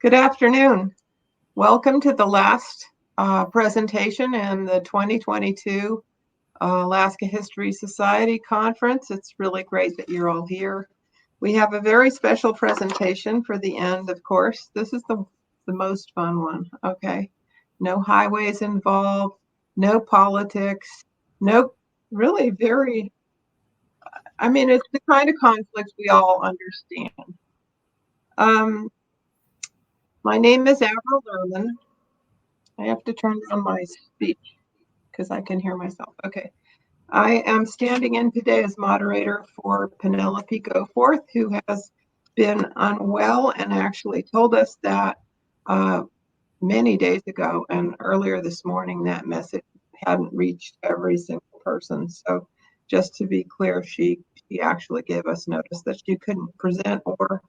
Good afternoon. Welcome to the last presentation in the 2022 Alaska History Society Conference. It's really great that you're all here. We have a very special presentation for the end, of course. This is the most fun one, okay? No highways involved, no politics, no really very, it's the kind of conflict we all understand. My name is Avril Lerman. I have to turn on my speech because I can hear myself. Okay. I am standing in today as moderator for Pennelope Goforth, who has been unwell and actually told us that many days ago and earlier this morning that message hadn't reached every single person. So just to be clear, she actually gave us notice that she couldn't present or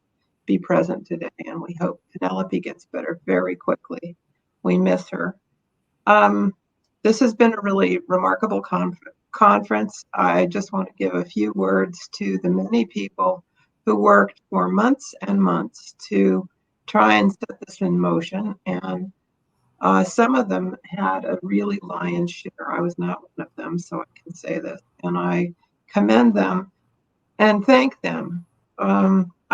be present today, and we hope Pennelope gets better very quickly. We miss her. This has been a really remarkable conference. I just want to give a few words to the many people who worked for months and months to try and set this in motion, and some of them had a really lion's share. I was not one of them, so I can say this, and I commend them and thank them.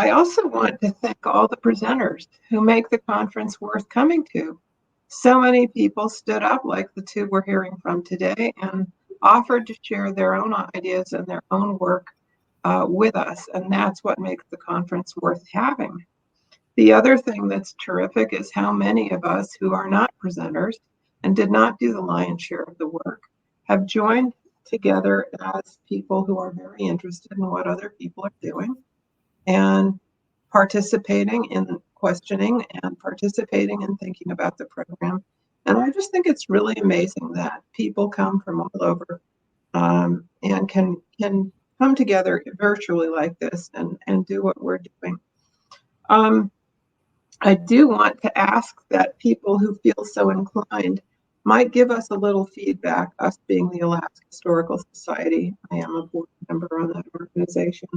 I also want to thank all the presenters who make the conference worth coming to. So many people stood up, like the two we're hearing from today, and offered to share their own ideas and their own work with us, and that's what makes the conference worth having. The other thing that's terrific is how many of us who are not presenters and did not do the lion's share of the work have joined together as people who are very interested in what other people are doing and participating in questioning and participating in thinking about the program. And I just think it's really amazing that people come from all over and can come together virtually like this and do what we're doing. I do want to ask that people who feel so inclined might give us a little feedback, us being the Alaska Historical Society. I am a board member on that organization.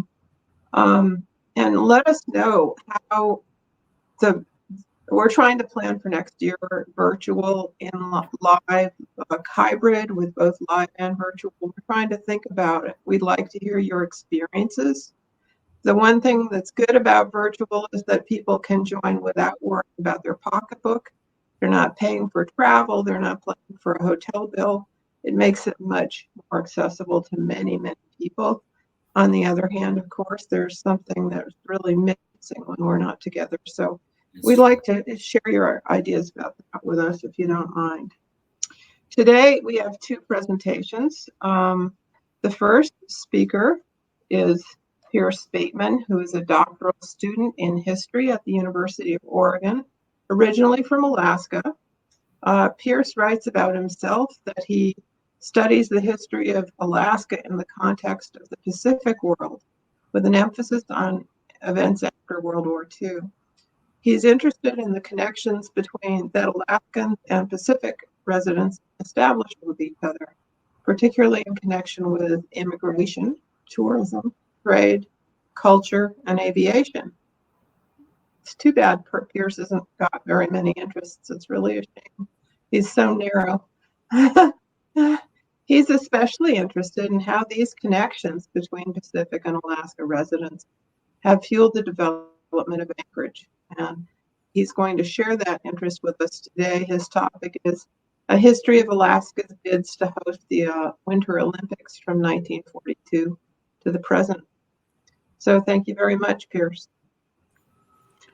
And let us know how we're trying to plan for next year, virtual and live, hybrid with both live and virtual. We're trying to think about it. We'd like to hear your experiences. The one thing that's good about virtual is that people can join without worrying about their pocketbook. They're not paying for travel. They're not paying for a hotel bill. It makes it much more accessible to many, many people. On the other hand, of course, there's something that's really missing when we're not together. So we'd like to share your ideas about that with us if you don't mind. Today, we have two presentations. The first speaker is Pierce Bateman, who is a doctoral student in history at the University of Oregon, originally from Alaska. Pierce writes about himself that he studies the history of Alaska in the context of the Pacific world, with an emphasis on events after World War II. He's interested in the connections between that Alaskan and Pacific residents established with each other, particularly in connection with immigration, tourism, trade, culture, and aviation. It's too bad Pierce hasn't got very many interests. It's really a shame. He's so narrow. He's especially interested in how these connections between Pacific and Alaska residents have fueled the development of Anchorage. And he's going to share that interest with us today. His topic is a history of Alaska's bids to host the Winter Olympics from 1942 to the present. So thank you very much, Pierce.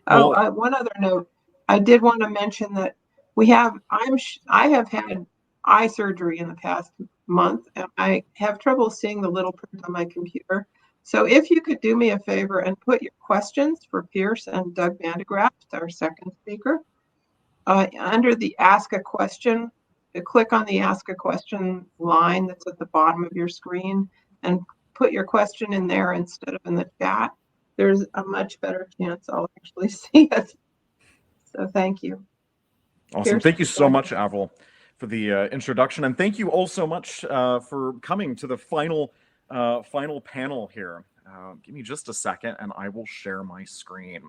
One other note, I did want to mention that I have had eye surgery in the past month, and I have trouble seeing the little print on my computer. So if you could do me a favor and put your questions for Pierce and Doug Vandegraft, our second speaker, under the Ask a Question, click on the Ask a Question line that's at the bottom of your screen and put your question in there instead of in the chat. There's a much better chance I'll actually see it. So thank you. Awesome. Pierce, thank you so much, Avril, for the introduction. And thank you all so much for coming to the final panel here. Give me just a second and I will share my screen.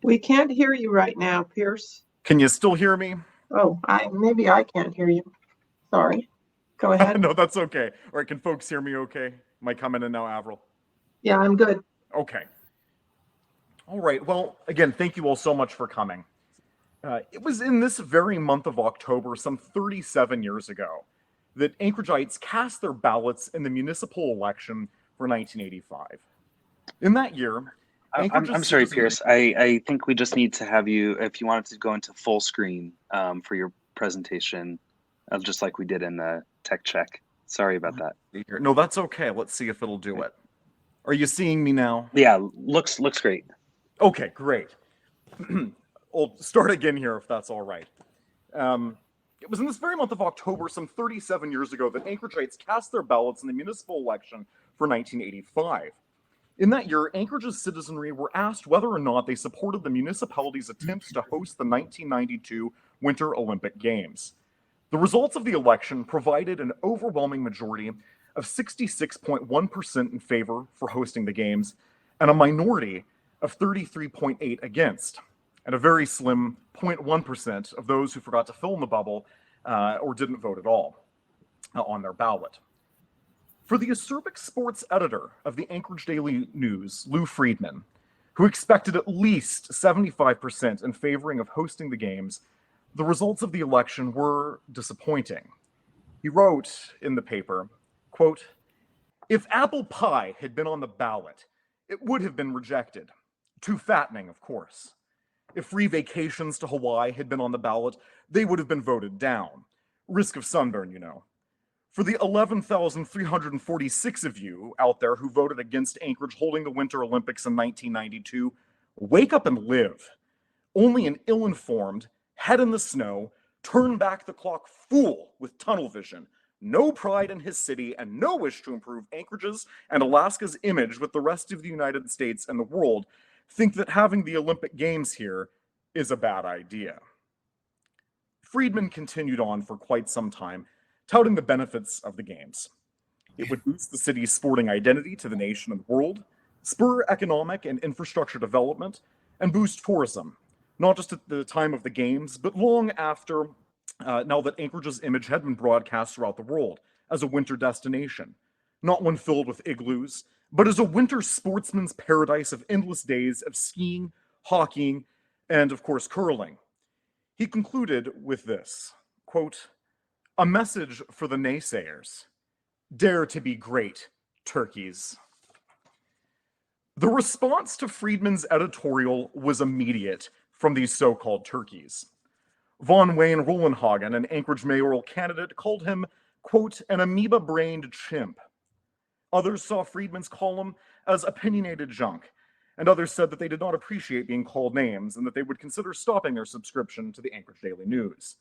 We can't hear you right now, Pierce. Can you still hear me? Oh, maybe I can't hear you. Sorry. Go ahead. No, that's okay. All right, can folks hear me okay? Am I coming in now, Avril? Yeah, I'm good. Okay. All right, well, again, thank you all so much for coming. It was in this very month of October, some 37 years ago, that Anchoragites cast their ballots in the municipal election for 1985. In that year, I'm sorry, Pierce. I think we just need to have you, if you wanted to go into full screen for your presentation, just like we did in the tech check. Sorry about that. No, that's okay. Let's see if it'll do it. Are you seeing me now? Yeah, looks great. Okay, great. We'll start again here if that's all right. It was in this very month of October, some 37 years ago, that Anchoragites cast their ballots in the municipal election for 1985. In that year, Anchorage's citizenry were asked whether or not they supported the municipality's attempts to host the 1992 Winter Olympic Games. The results of the election provided an overwhelming majority of 66.1% in favor for hosting the Games and a minority of 33.8% against, and a very slim 0.1% of those who forgot to fill in the bubble or didn't vote at all on their ballot. For the acerbic sports editor of the Anchorage Daily News, Lou Friedman, who expected at least 75% in favoring of hosting the Games, the results of the election were disappointing. He wrote in the paper, quote, "If apple pie had been on the ballot, it would have been rejected. Too fattening, of course. If free vacations to Hawaii had been on the ballot, they would have been voted down. Risk of sunburn, you know. For the 11,346 of you out there who voted against Anchorage holding the Winter Olympics in 1992, wake up and live. Only an ill-informed, head in the snow, turn back the clock fool with tunnel vision, no pride in his city, and no wish to improve Anchorage's and Alaska's image with the rest of the United States and the world think that having the Olympic Games here is a bad idea." Friedman continued on for quite some time, touting the benefits of the Games. It would boost the city's sporting identity to the nation and the world, spur economic and infrastructure development, and boost tourism, not just at the time of the Games, but long after, now that Anchorage's image had been broadcast throughout the world as a winter destination, not one filled with igloos, but as a winter sportsman's paradise of endless days of skiing, hockeying, and of course curling. He concluded with this, quote, "A message for the naysayers. Dare to be great, turkeys." The response to Friedman's editorial was immediate from these so-called turkeys. Von Wayne Rollenhagen, an Anchorage mayoral candidate, called him, quote, "an amoeba-brained chimp." Others saw Friedman's column as opinionated junk, and others said that they did not appreciate being called names and that they would consider stopping their subscription to the Anchorage Daily News.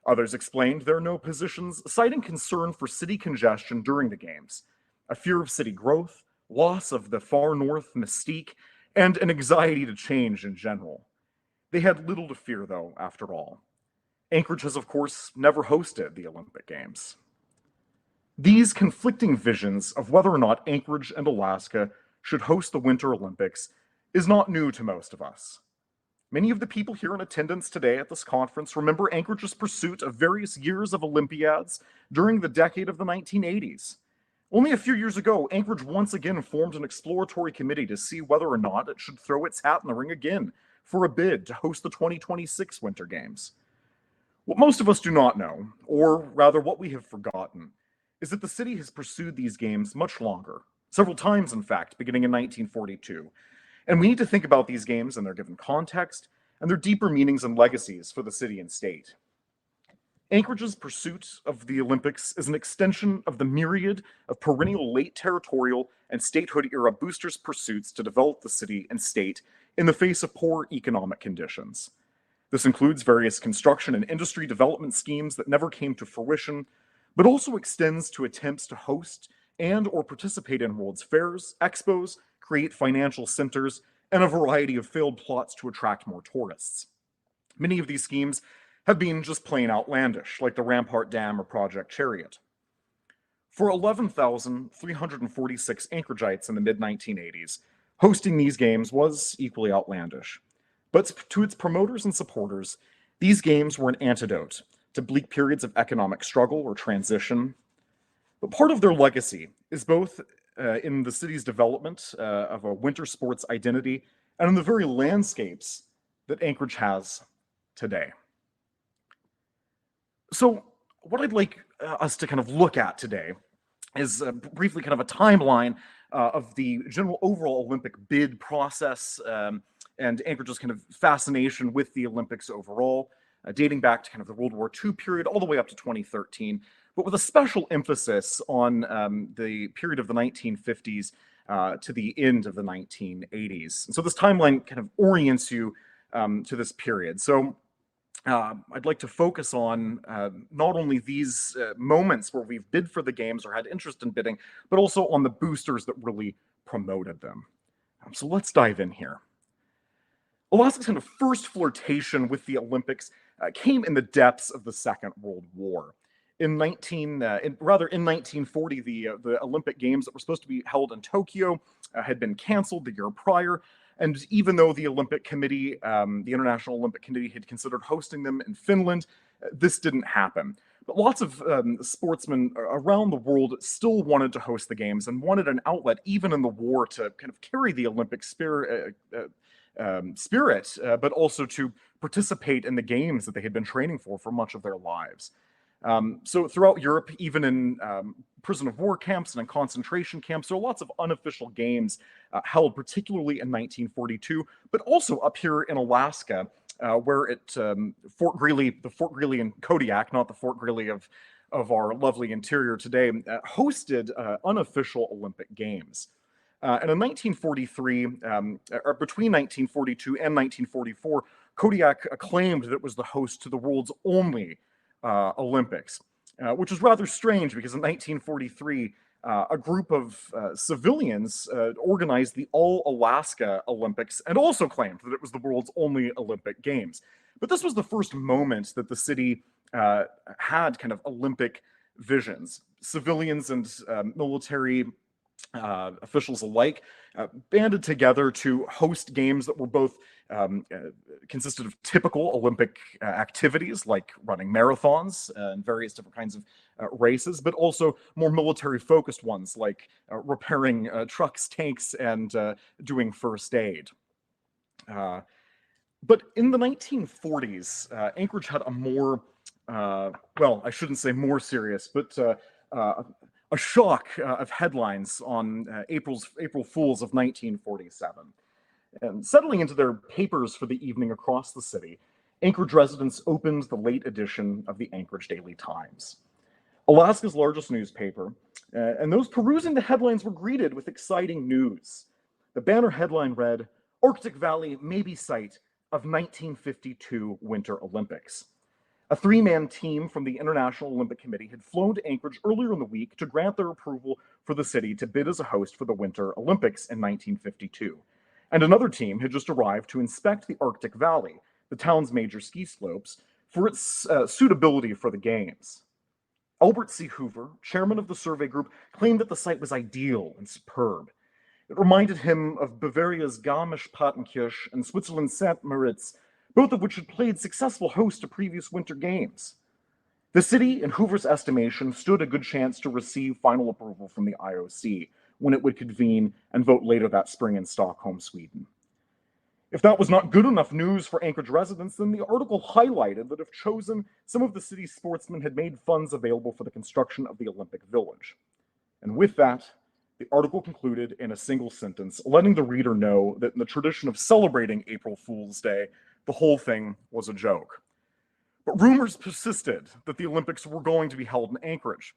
Others explained their no positions, citing concern for city congestion during the Games, a fear of city growth, loss of the far north mystique, and an anxiety to change in general. They had little to fear, though, after all. Anchorage has, of course, never hosted the Olympic Games. These conflicting visions of whether or not Anchorage and Alaska should host the Winter Olympics is not new to most of us. Many of the people here in attendance today at this conference remember Anchorage's pursuit of various years of Olympiads during the decade of the 1980s. Only a few years ago, Anchorage once again formed an exploratory committee to see whether or not it should throw its hat in the ring again for a bid to host the 2026 Winter Games. What most of us do not know, or rather what we have forgotten, is that the city has pursued these games much longer, several times in fact, beginning in 1942. And we need to think about these games in their given context and their deeper meanings and legacies for the city and state. Anchorage's pursuit of the Olympics is an extension of the myriad of perennial late territorial and statehood-era boosters' pursuits to develop the city and state in the face of poor economic conditions. This includes various construction and industry development schemes that never came to fruition, but also extends to attempts to host and or participate in World's Fairs, expos, create financial centers, and a variety of failed plots to attract more tourists. Many of these schemes have been just plain outlandish, like the Rampart Dam or Project Chariot. For 11,346 Anchoragites in the mid-1980s, hosting these games was equally outlandish. But to its promoters and supporters, these games were an antidote to bleak periods of economic struggle or transition. But part of their legacy is both in the city's development of a winter sports identity and in the very landscapes that Anchorage has today. So, what I'd like us to kind of look at today is briefly kind of a timeline of the general overall Olympic bid process and Anchorage's kind of fascination with the Olympics overall, dating back to kind of the World War II period all the way up to 2013, but with a special emphasis on the period of the 1950s to the end of the 1980s. And so this timeline kind of orients you to this period. So I'd like to focus on not only these moments where we've bid for the games or had interest in bidding, but also on the boosters that really promoted them. So let's dive in here. Alaska's kind of first flirtation with the Olympics came in the depths of the Second World War. In 1940, the Olympic Games that were supposed to be held in Tokyo had been canceled the year prior. And even though the Olympic Committee, the International Olympic Committee, had considered hosting them in Finland, this didn't happen. But lots of sportsmen around the world still wanted to host the games and wanted an outlet, even in the war, to kind of carry the Olympic spirit, but also to participate in the games that they had been training for much of their lives. So throughout Europe, even in prison of war camps and in concentration camps, there are lots of unofficial games held, particularly in 1942, but also up here in Alaska, where Fort Greely, the Fort Greely in Kodiak, not the Fort Greely of our lovely interior today, hosted unofficial Olympic Games. And in 1943, or between 1942 and 1944, Kodiak claimed that it was the host to the world's only Olympics, which is rather strange because in 1943, a group of civilians organized the All-Alaska Olympics and also claimed that it was the world's only Olympic Games. But this was the first moment that the city had kind of Olympic visions. Civilians and military officials alike banded together to host games that were both consisted of typical Olympic activities like running marathons and various different kinds of races, but also more military-focused ones like repairing trucks, tanks, and doing first aid. But in the 1940s, Anchorage had a more, well, I shouldn't say more serious, but a shock of headlines on April Fools of 1947. And settling into their papers for the evening across the city, Anchorage residents opened the late edition of the Anchorage Daily Times, Alaska's largest newspaper, and those perusing the headlines were greeted with exciting news. The banner headline read, "Arctic Valley may be site of 1952 Winter Olympics." A three-man team from the International Olympic Committee had flown to Anchorage earlier in the week to grant their approval for the city to bid as a host for the Winter Olympics in 1952. And another team had just arrived to inspect the Arctic Valley, the town's major ski slopes, for its suitability for the games. Albert C. Hoover, chairman of the survey group, claimed that the site was ideal and superb. It reminded him of Bavaria's Garmisch-Partenkirch and Switzerland's St. Moritz, both of which had played successful host to previous Winter Games. The city, in Hoover's estimation, stood a good chance to receive final approval from the IOC when it would convene and vote later that spring in Stockholm, Sweden. If that was not good enough news for Anchorage residents, then the article highlighted that if chosen, some of the city's sportsmen had made funds available for the construction of the Olympic Village. And with that, the article concluded in a single sentence, letting the reader know that in the tradition of celebrating April Fool's Day, the whole thing was a joke. But rumors persisted that the Olympics were going to be held in Anchorage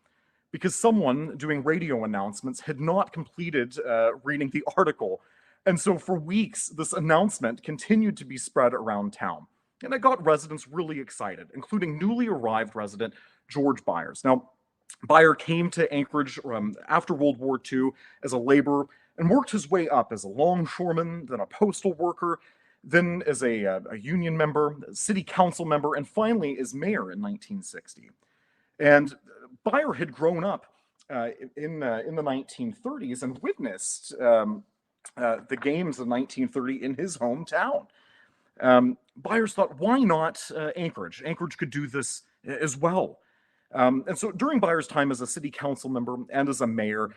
because someone doing radio announcements had not completed reading the article. And so for weeks, this announcement continued to be spread around town. And it got residents really excited, including newly arrived resident George Byers. Now, Byer came to Anchorage after World War II as a laborer and worked his way up as a longshoreman, then a postal worker, then as a union member, a city council member, and finally as mayor in 1960. And Byer had grown up in the 1930s and witnessed the games of 1930 in his hometown. Buyers thought, why not Anchorage? Anchorage could do this as well. And so during Buyer's time as a city council member and as a mayor,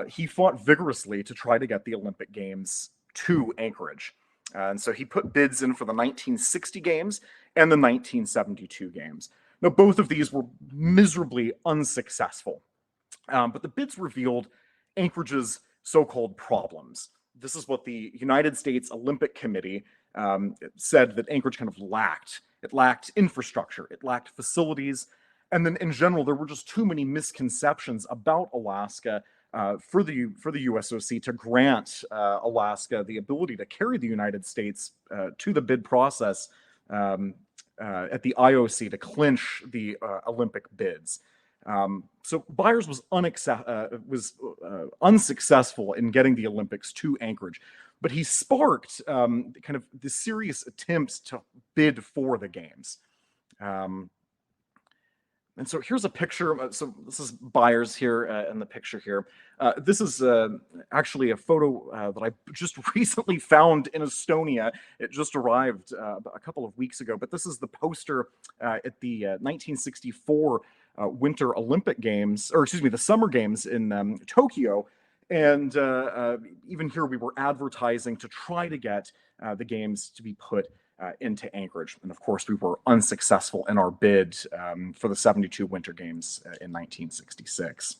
he fought vigorously to try to get the Olympic Games to Anchorage. And so he put bids in for the 1960 games and the 1972 games. Now, both of these were miserably unsuccessful. But the bids revealed Anchorage's so-called problems. This is what the United States Olympic Committee said that Anchorage kind of lacked. It lacked infrastructure, it lacked facilities, and then in general, there were just too many misconceptions about Alaska for the USOC to grant Alaska the ability to carry the United States to the bid process at the IOC to clinch the Olympic bids. So Byers was unsuccessful in getting the Olympics to Anchorage, but he sparked kind of the serious attempts to bid for the games. And so here's a picture. So this is Byers here in the picture here. This is actually a photo that I just recently found in Estonia. It just arrived a couple of weeks ago, but this is the poster at the 1964 Winter Olympic Games, or excuse me, the Summer Games in Tokyo. And even here we were advertising to try to get the games to be put into Anchorage. And of course, we were unsuccessful in our bid for the 72 Winter Games in 1966.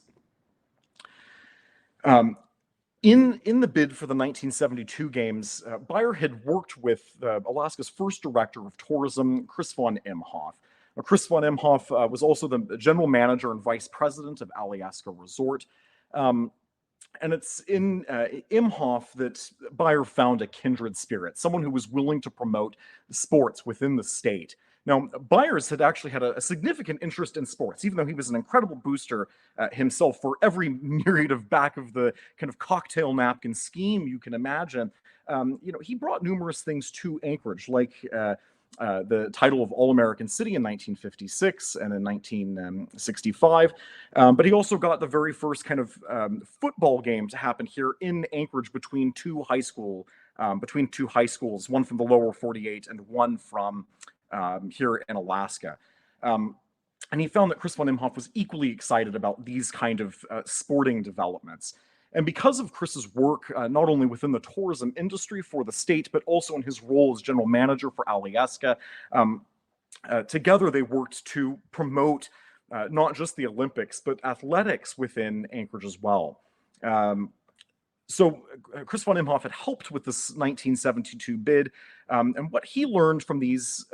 In the bid for the 1972 Games, Beyer had worked with Alaska's first director of tourism, Chris von Imhoff. Now, Chris von Imhoff was also the general manager and vice president of Alyeska Resort. And it's in Imhoff that Beyer found a kindred spirit, someone who was willing to promote sports within the state. Now, Byers had actually had a significant interest in sports, even though he was an incredible booster himself for every myriad of back of the kind of cocktail napkin scheme you can imagine. He brought numerous things to Anchorage, like the title of All-American City in 1956 and in 1965. But he also got the very first kind of football game to happen here in Anchorage between two high schools, one from the lower 48 and one from here in Alaska. And he found that Chris von Imhoff was equally excited about these kind of sporting developments. And because of Chris's work, not only within the tourism industry for the state, but also in his role as general manager for Alyeska, together they worked to promote not just the Olympics, but athletics within Anchorage as well. So Chris von Imhoff had helped with this 1972 bid, and what he learned from these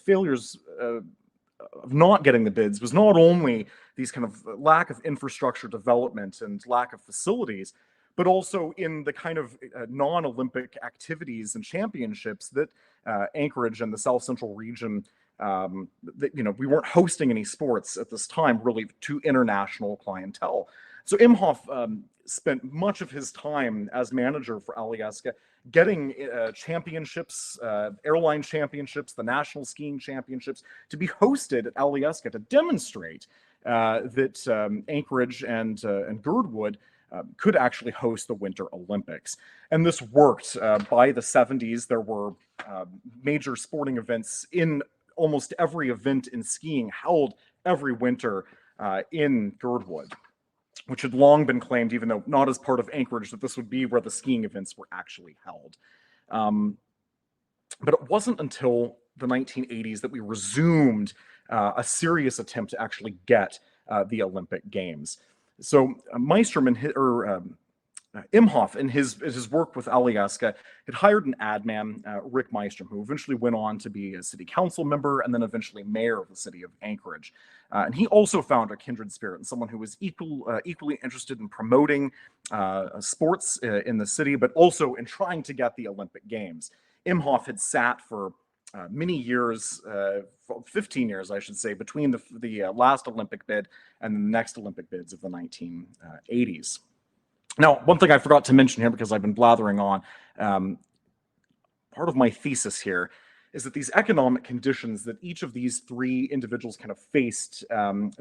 failures of not getting the bids was not only these kind of lack of infrastructure development and lack of facilities, but also in the kind of non-Olympic activities and championships that Anchorage and the South Central region, we weren't hosting any sports at this time really to international clientele. So Imhoff spent much of his time as manager for Alyeska getting championships, airline championships, the national skiing championships to be hosted at Alyeska to demonstrate that Anchorage and Girdwood could actually host the Winter Olympics. And this worked. By the 70s, there were major sporting events in almost every event in skiing held every winter in Girdwood, which had long been claimed, even though not as part of Anchorage, that this would be where the skiing events were actually held. But it wasn't until the 1980s that we resumed a serious attempt to actually get the Olympic Games. So Imhoff, in his work with Alyeska, had hired an ad man, Rick Meister, who eventually went on to be a city council member and then eventually mayor of the city of Anchorage. And he also found a kindred spirit and someone who was equally interested in promoting sports in the city, but also in trying to get the Olympic Games. Imhoff had sat for many years, 15 years, I should say, between the last Olympic bid and the next Olympic bids of the 1980s. Now, one thing I forgot to mention here, because I've been blathering on, part of my thesis here is that these economic conditions that each of these three individuals kind of faced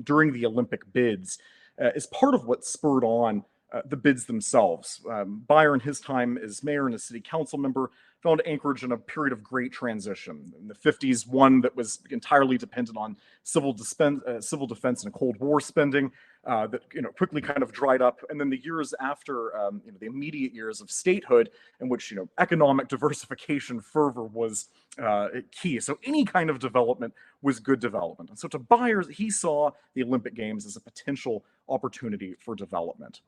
during the Olympic bids is part of what spurred on the bids themselves. Beyer, in his time as mayor and as city council member, found Anchorage in a period of great transition. In the 50s, one that was entirely dependent on civil defense and Cold War spending that quickly kind of dried up. And then the years after, the immediate years of statehood, in which economic diversification fervor was key. So any kind of development was good development. And so to Beyer, he saw the Olympic Games as a potential opportunity for development.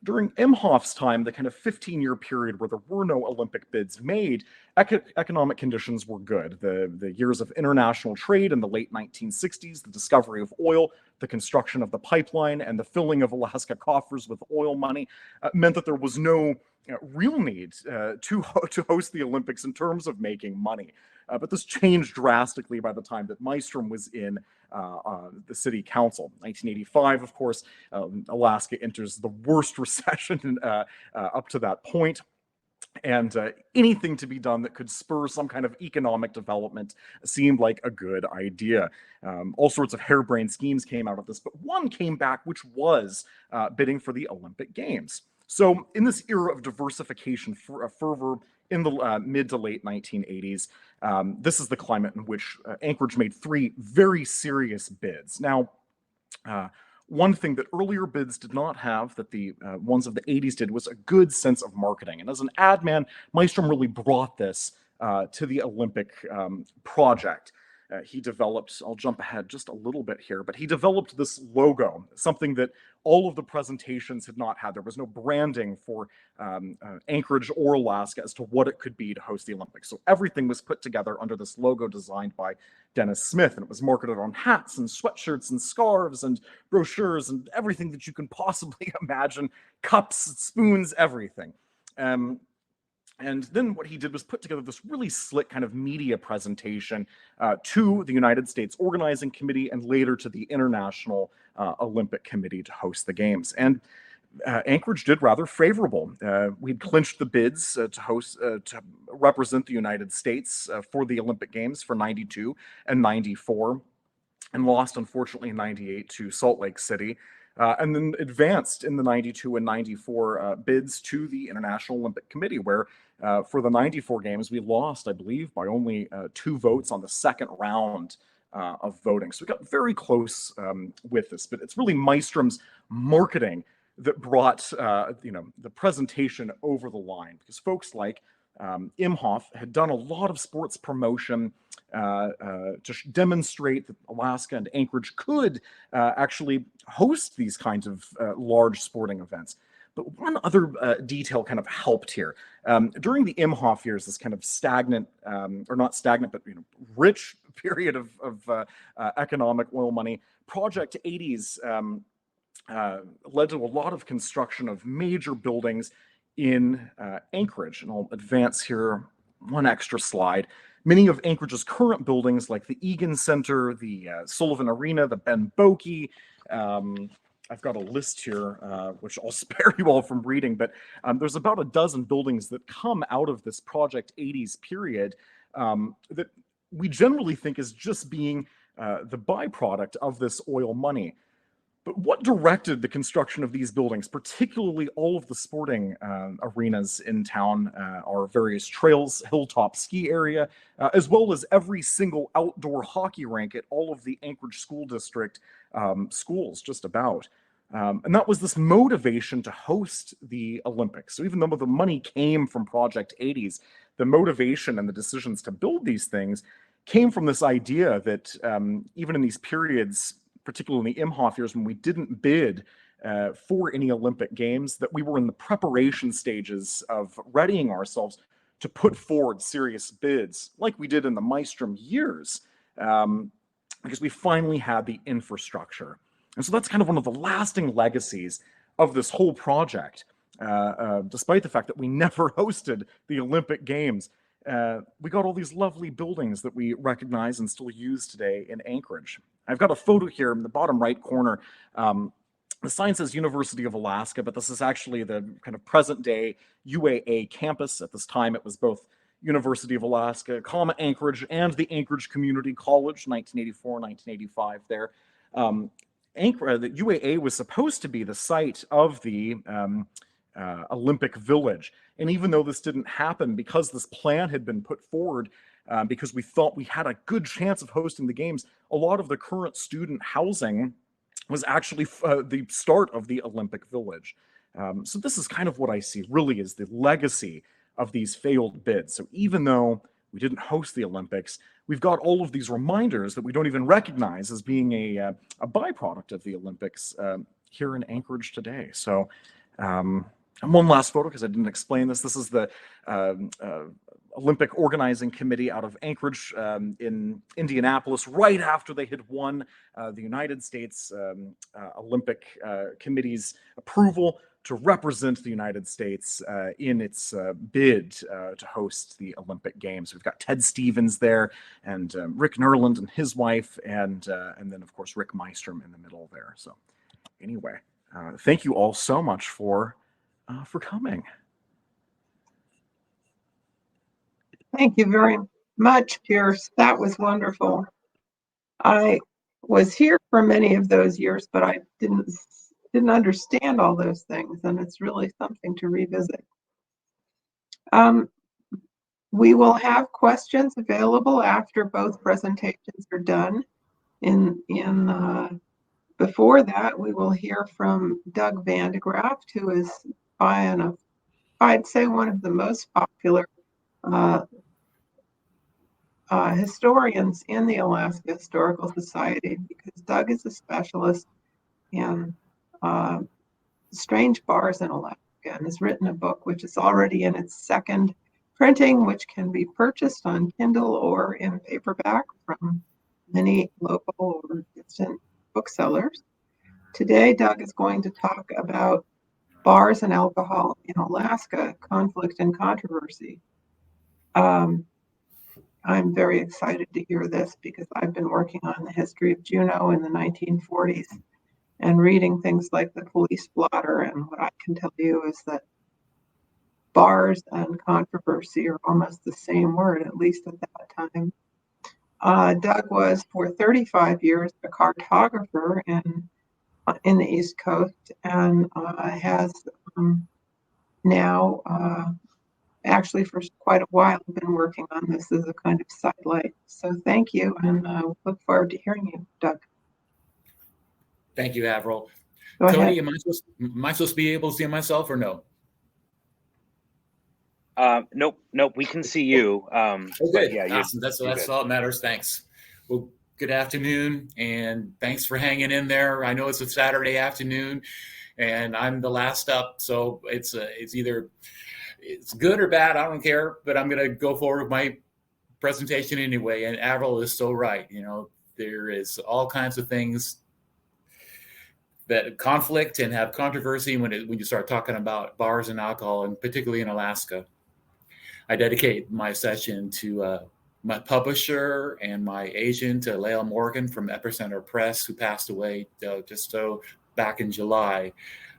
During Imhoff's time, the kind of 15-year period where there were no Olympic bids made, economic conditions were good. The years of international trade in the late 1960s, the discovery of oil, the construction of the pipeline, and the filling of Alaska coffers with oil money meant that there was no real need to host the Olympics in terms of making money. But this changed drastically by the time that Mystrom was in the city council. 1985, of course, Alaska enters the worst recession up to that point. And anything to be done that could spur some kind of economic development seemed like a good idea. All sorts of harebrained schemes came out of this, but one came back, which was bidding for the Olympic Games. So in this era of diversification fervor in the mid to late 1980s, this is the climate in which Anchorage made 3 very serious bids. Now, one thing that earlier bids did not have that the ones of the 80s did was a good sense of marketing. And as an ad man, Mystrom really brought this to the Olympic project. He developed, I'll jump ahead just a little bit here, but he developed this logo, something that all of the presentations had not had. There was no branding for Anchorage or Alaska as to what it could be to host the Olympics. So everything was put together under this logo designed by Dennis Smith, and it was marketed on hats and sweatshirts and scarves and brochures and everything that you can possibly imagine, cups, spoons, everything. And then what he did was put together this really slick kind of media presentation to the United States Organizing Committee and later to the International Olympic Committee to host the Games. And Anchorage did rather favorable. We'd clinched the bids to represent the United States for the Olympic Games for 92 and 94, and lost, unfortunately, in 98 to Salt Lake City. And then advanced in the 92 and 94 bids to the International Olympic Committee, where for the 94 games, we lost, I believe, by only 2 votes on the second round of voting. So we got very close with this, but it's really Mystrom's marketing that brought the presentation over the line, because folks like Imhoff had done a lot of sports promotion to demonstrate that Alaska and Anchorage could actually host these kinds of large sporting events. But one other detail kind of helped here. During the Imhoff years, this kind of stagnant, or not stagnant, but rich period of economic oil money, Project 80s led to a lot of construction of major buildings in Anchorage. And I'll advance here one extra slide. Many of Anchorage's current buildings, like the Egan Center, the Sullivan Arena, the Ben Boeke, I've got a list here, which I'll spare you all from reading, but there's about a dozen buildings that come out of this Project 80s period that we generally think is just being the byproduct of this oil money. But what directed the construction of these buildings, particularly all of the sporting arenas in town, our various trails, hilltop ski area, as well as every single outdoor hockey rink at all of the Anchorage School District schools, just about. And that was this motivation to host the Olympics. So even though the money came from Project 80s, the motivation and the decisions to build these things came from this idea that even in these periods, particularly in the Imhoff years when we didn't bid for any Olympic Games, that we were in the preparation stages of readying ourselves to put forward serious bids, like we did in the Mystrom years, because we finally had the infrastructure. And so that's kind of one of the lasting legacies of this whole project, despite the fact that we never hosted the Olympic Games. We got all these lovely buildings that we recognize and still use today in Anchorage. I've got a photo here in the bottom right corner. The sign says University of Alaska, but this is actually the kind of present day UAA campus. At this time, it was both University of Alaska, Anchorage, and the Anchorage Community College, 1984, 1985 there. the UAA was supposed to be the site of the Olympic Village. And even though this didn't happen, because this plan had been put forward, because we thought we had a good chance of hosting the games, a lot of the current student housing was actually the start of the Olympic Village. So this is kind of what I see really is the legacy of these failed bids. So even though we didn't host the Olympics, we've got all of these reminders that we don't even recognize as being a byproduct of the Olympics here in Anchorage today. So, and one last photo, because I didn't explain this. This is the Olympic Organizing Committee out of Anchorage in Indianapolis, right after they had won the United States Olympic Committee's approval to represent the United States in its bid to host the Olympic Games. We've got Ted Stevens there, and Rick Nerland and his wife, and then of course Rick Mystrom in the middle there. So anyway, thank you all so much for coming. Thank you very much, Pierce. That was wonderful. I was here for many of those years, but I didn't understand all those things, and it's really something to revisit. We will have questions available after both presentations are done. Before that, we will hear from Doug Vandegraft, who is I'd say one of the most popular historians in the Alaska Historical Society, because Doug is a specialist in strange bars in Alaska and has written a book which is already in its second printing, which can be purchased on Kindle or in paperback from many local or distant booksellers. Today, Doug is going to talk about bars and alcohol in Alaska, conflict and controversy. I'm very excited to hear this because I've been working on the history of Juneau in the 1940s and reading things like the police blotter. And what I can tell you is that bars and controversy are almost the same word, at least at that time. Doug was for 35 years a cartographer in the East Coast, and has now actually for quite a while been working on this as a kind of sidelight. So thank you, and look forward to hearing you, Doug. Thank you, Avril. Go Cody, ahead. am I supposed to be able to see myself or no? Nope. We can see you. Oh, good. Yeah, awesome. That's all that matters. Thanks. Well, good afternoon, and thanks for hanging in there. I know it's a Saturday afternoon, and I'm the last up, so it's either it's good or bad. I don't care, but I'm going to go forward with my presentation anyway. And Avril is so right. You know, there is all kinds of things that conflict and have controversy when you start talking about bars and alcohol, and particularly in Alaska. I dedicate my session to my publisher and my agent, Lael Morgan from Epicenter Press, who passed away back in July.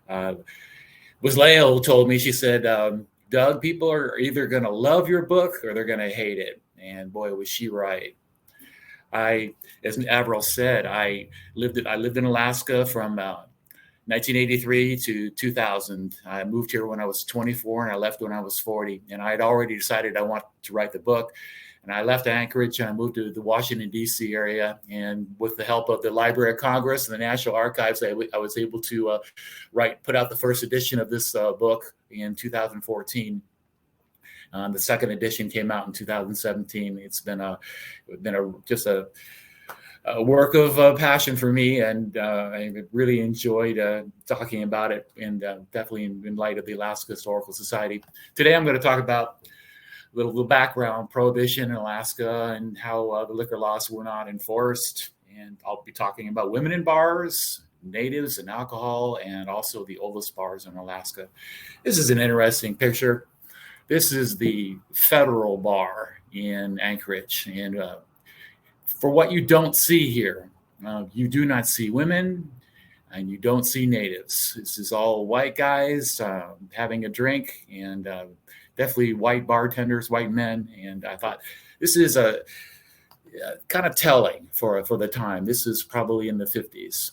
Was Lael who told me, she said, Doug, people are either going to love your book or they're going to hate it. And boy, was she right. As Avril said, I lived in Alaska from 1983 to 2000. I moved here when I was 24 and I left when I was 40. And I had already decided I wanted to write the book. And I left Anchorage and I moved to the Washington, D.C. area. And with the help of the Library of Congress and the National Archives, I was able to put out the first edition of this book in 2014. The second edition came out in 2017. It's been just a work of passion for me, and I really enjoyed talking about it, and definitely in light of the Alaska Historical Society. Today, I'm going to talk about a little background, prohibition in Alaska, and how the liquor laws were not enforced. And I'll be talking about women in bars, natives and alcohol, and also the oldest bars in Alaska. This is an interesting picture. This is the Federal Bar in Anchorage, and for what you don't see here, you do not see women and you don't see natives. This is all white guys having a drink, and definitely white bartenders, white men. And I thought this is a kind of telling for the time. This is probably in the 50s.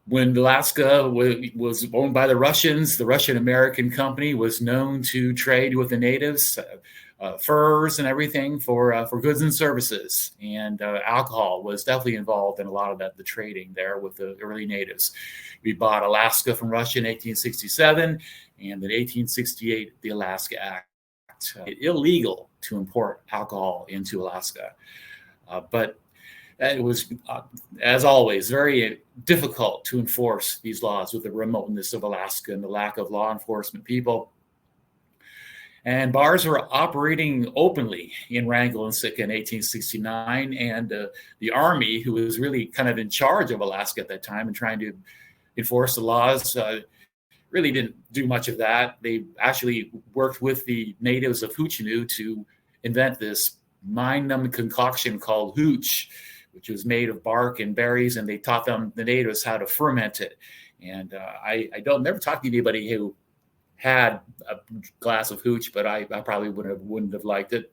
When Alaska was owned by the Russians, the Russian-American company was known to trade with the natives, furs and everything for goods and services. And alcohol was definitely involved in a lot of the trading there with the early natives. We bought Alaska from Russia in 1867, and in 1868, the Alaska Act. Illegal to import alcohol into Alaska. But it was, as always, very difficult to enforce these laws with the remoteness of Alaska and the lack of law enforcement people. And bars were operating openly in Wrangell and Sitka in 1869. And the Army, who was really kind of in charge of Alaska at that time and trying to enforce the laws, really didn't do much of that. They actually worked with the natives of Hoochinoo to invent this mind-numbing concoction called hooch, which was made of bark and berries, and they taught the natives how to ferment it. And I never talked to anybody who had a glass of hooch, but I probably wouldn't have liked it.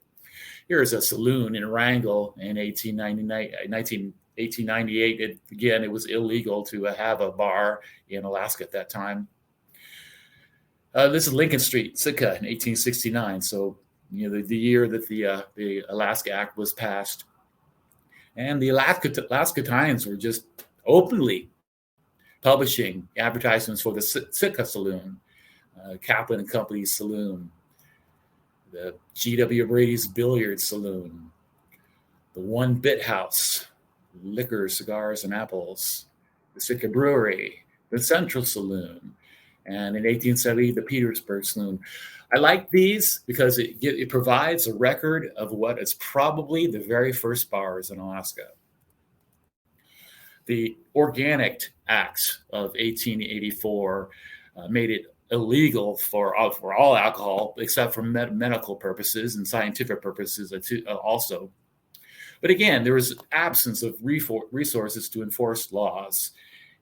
Here's a saloon in Wrangell in 1898. It was illegal to have a bar in Alaska at that time. This is Lincoln Street, Sitka, in 1869. So, the year that the Alaska Act was passed. And the Alaska Times were just openly publishing advertisements for the Sitka Saloon, Kaplan and Company's Saloon, the G.W. Brady's Billiard Saloon, the One Bit House, liquor, cigars, and apples, the Sitka Brewery, the Central Saloon, and in 1870, the Petersburg Saloon. I like these because it provides a record of what is probably the very first bars in Alaska. The Organic Act of 1884 made it illegal for all alcohol except for medical purposes and scientific purposes also. But again, there was absence of resources to enforce laws.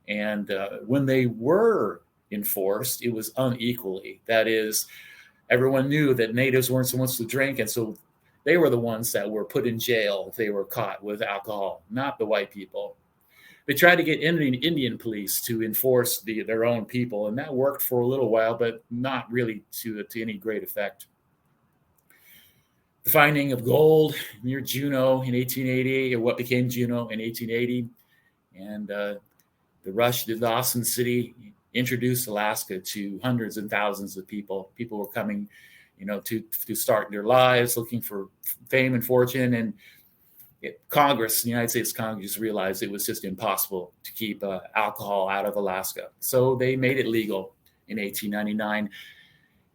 And when they were enforced, it was unequally. That is, everyone knew that natives weren't supposed to drink, and so they were the ones that were put in jail if they were caught with alcohol, not the white people. They tried to get Indian police to enforce their own people, and that worked for a little while, but not really to any great effect. The finding of gold near Juneau in 1880, or what became Juneau in 1880, and the rush to Dawson City introduced Alaska to hundreds and thousands of people. People were coming, to start their lives, looking for fame and fortune. And the United States Congress realized it was just impossible to keep alcohol out of Alaska. So they made it legal in 1899.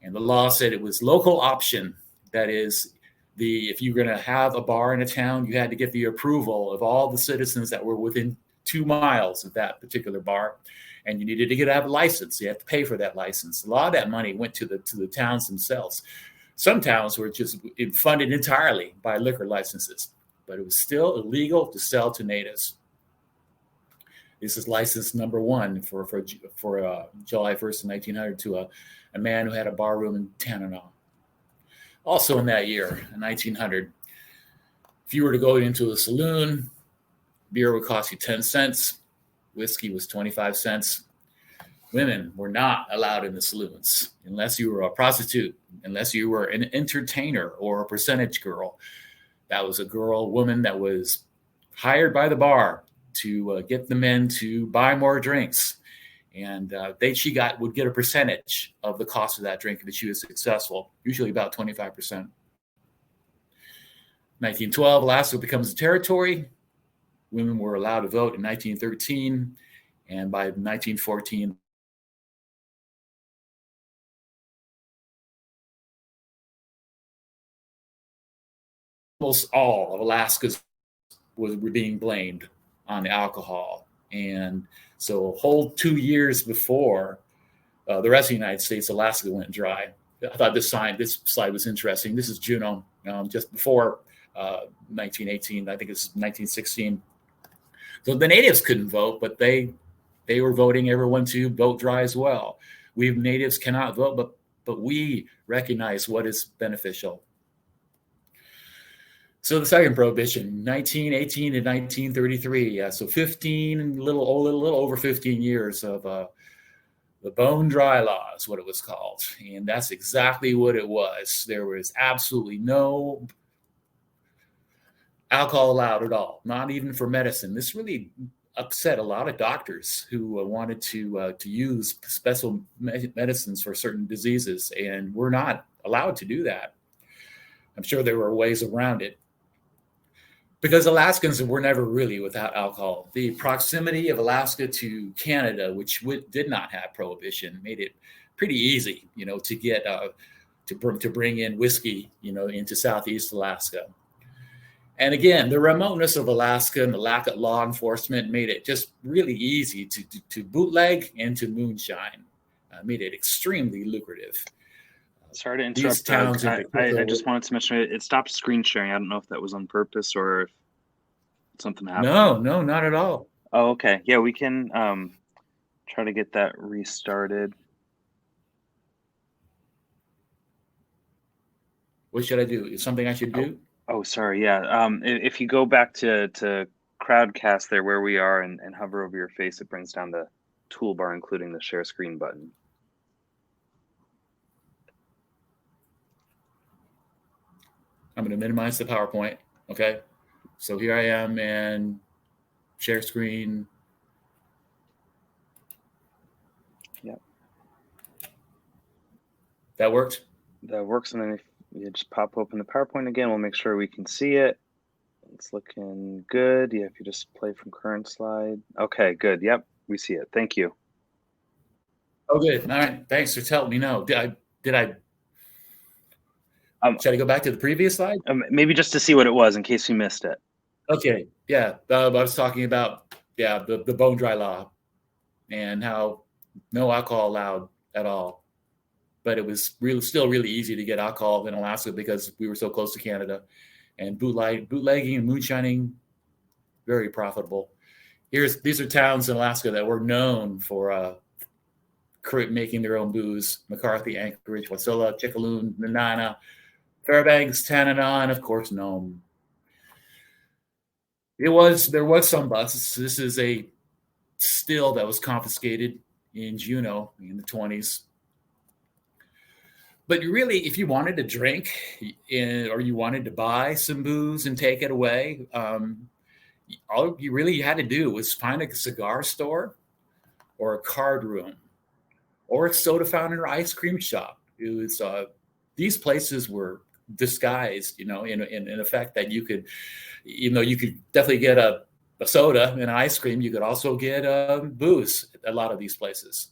And the law said it was local option. That is, if you're going to have a bar in a town, you had to get the approval of all the citizens that were within 2 miles of that particular bar. And you needed to have a license. You have to pay for that license. A lot of that money went to the towns themselves. Some towns were just funded entirely by liquor licenses, but it was still illegal to sell to natives. This is license number 1 for July 1st, 1900, to a man who had a bar room in Tanana. Also in that year, in 1900, if you were to go into a saloon, beer would cost you 10 cents. Whiskey was 25 cents. Women were not allowed in the saloons unless you were a prostitute, unless you were an entertainer or a percentage girl. That was a woman that was hired by the bar to get the men to buy more drinks. And she would get a percentage of the cost of that drink if she was successful, usually about 25%. 1912, Alaska becomes a territory. Women were allowed to vote in 1913, and by 1914, almost all of Alaska were being blamed on the alcohol. And so a whole 2 years before the rest of the United States, Alaska went dry. I thought this slide was interesting. This is Juneau, just before 1918. I think it's 1916. So the natives couldn't vote, but they were voting everyone to vote dry as well. We natives cannot vote, but we recognize what is beneficial. So the second prohibition, 1918 to 1933. Yeah, so 15, a little over 15 years of the bone dry law is what it was called. And that's exactly what it was. There was absolutely no alcohol allowed at all, not even for medicine. This really upset a lot of doctors who wanted to use special medicines for certain diseases, and we're not allowed to do that. I'm sure there were ways around it, because Alaskans were never really without alcohol. The proximity of Alaska to Canada, which did not have prohibition, made it pretty easy, to get to bring in whiskey, into Southeast Alaska. And again, the remoteness of Alaska and the lack of law enforcement made it just really easy to bootleg and to moonshine. Made it extremely lucrative. Sorry to interrupt. These towns I just wanted to mention it stopped screen sharing. I don't know if that was on purpose or if something happened. No, not at all. Oh, okay. Yeah, we can try to get that restarted. What should I do? Is something I should do? Oh, sorry. Yeah. If you go back to Crowdcast there where we are and hover over your face, it brings down the toolbar, including the share screen button. I'm going to minimize the PowerPoint. Okay. So here I am and share screen. Yep. That worked? That works. And then if you just pop open the PowerPoint again, we'll make sure we can see it. It's looking good. Yeah, if you just play from current slide. Okay, good. Yep, we see it. Thank you. Oh, good. All right. Thanks for telling me. No, did I? Should I go back to the previous slide? Maybe just to see what it was in case you missed it. Okay. Yeah. I was talking about, the bone dry law and how no alcohol allowed at all. But it was still really easy to get alcohol in Alaska because we were so close to Canada. And bootlegging and moonshining, very profitable. These are towns in Alaska that were known for making their own booze: McCarthy, Anchorage, Wasilla, Chickaloon, Nenana, Fairbanks, Tanana, and of course Nome. There was some busts. This is a still that was confiscated in Juneau in the 20s. But really, if you wanted to drink or you wanted to buy some booze and take it away, all you really had to do was find a cigar store or a card room or a soda fountain or ice cream shop. It was these places were disguised, in effect that you could, you could definitely get a soda and an ice cream. You could also get booze at a lot of these places.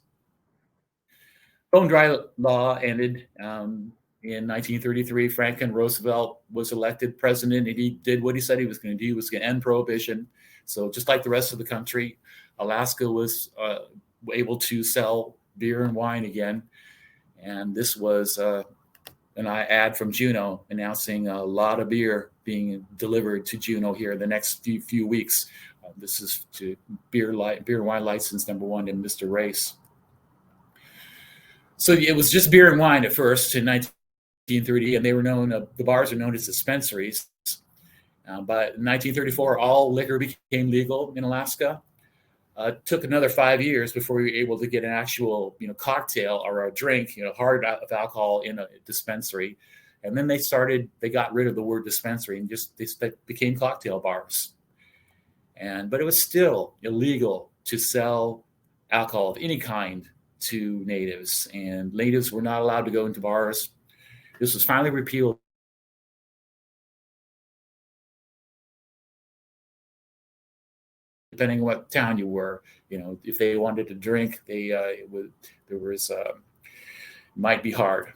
Bone dry law ended in 1933. Franklin Roosevelt was elected president, and he did what he said he was going to do. He was going to end prohibition. So just like the rest of the country, Alaska was able to sell beer and wine again. And this was an ad from Juneau announcing a lot of beer being delivered to Juneau here in the next few weeks. This is to beer and wine license number 1 in Mr. Race. So it was just beer and wine at first in 1930, and they were known. The bars are known as dispensaries. But in 1934, all liquor became legal in Alaska. It took another 5 years before we were able to get an actual, cocktail or a drink, hard of alcohol in a dispensary. And then they got rid of the word dispensary and they became cocktail bars. But it was still illegal to sell alcohol of any kind to natives, and natives were not allowed to go into bars. This was finally repealed depending on what town you were. If they wanted to drink, might be hard.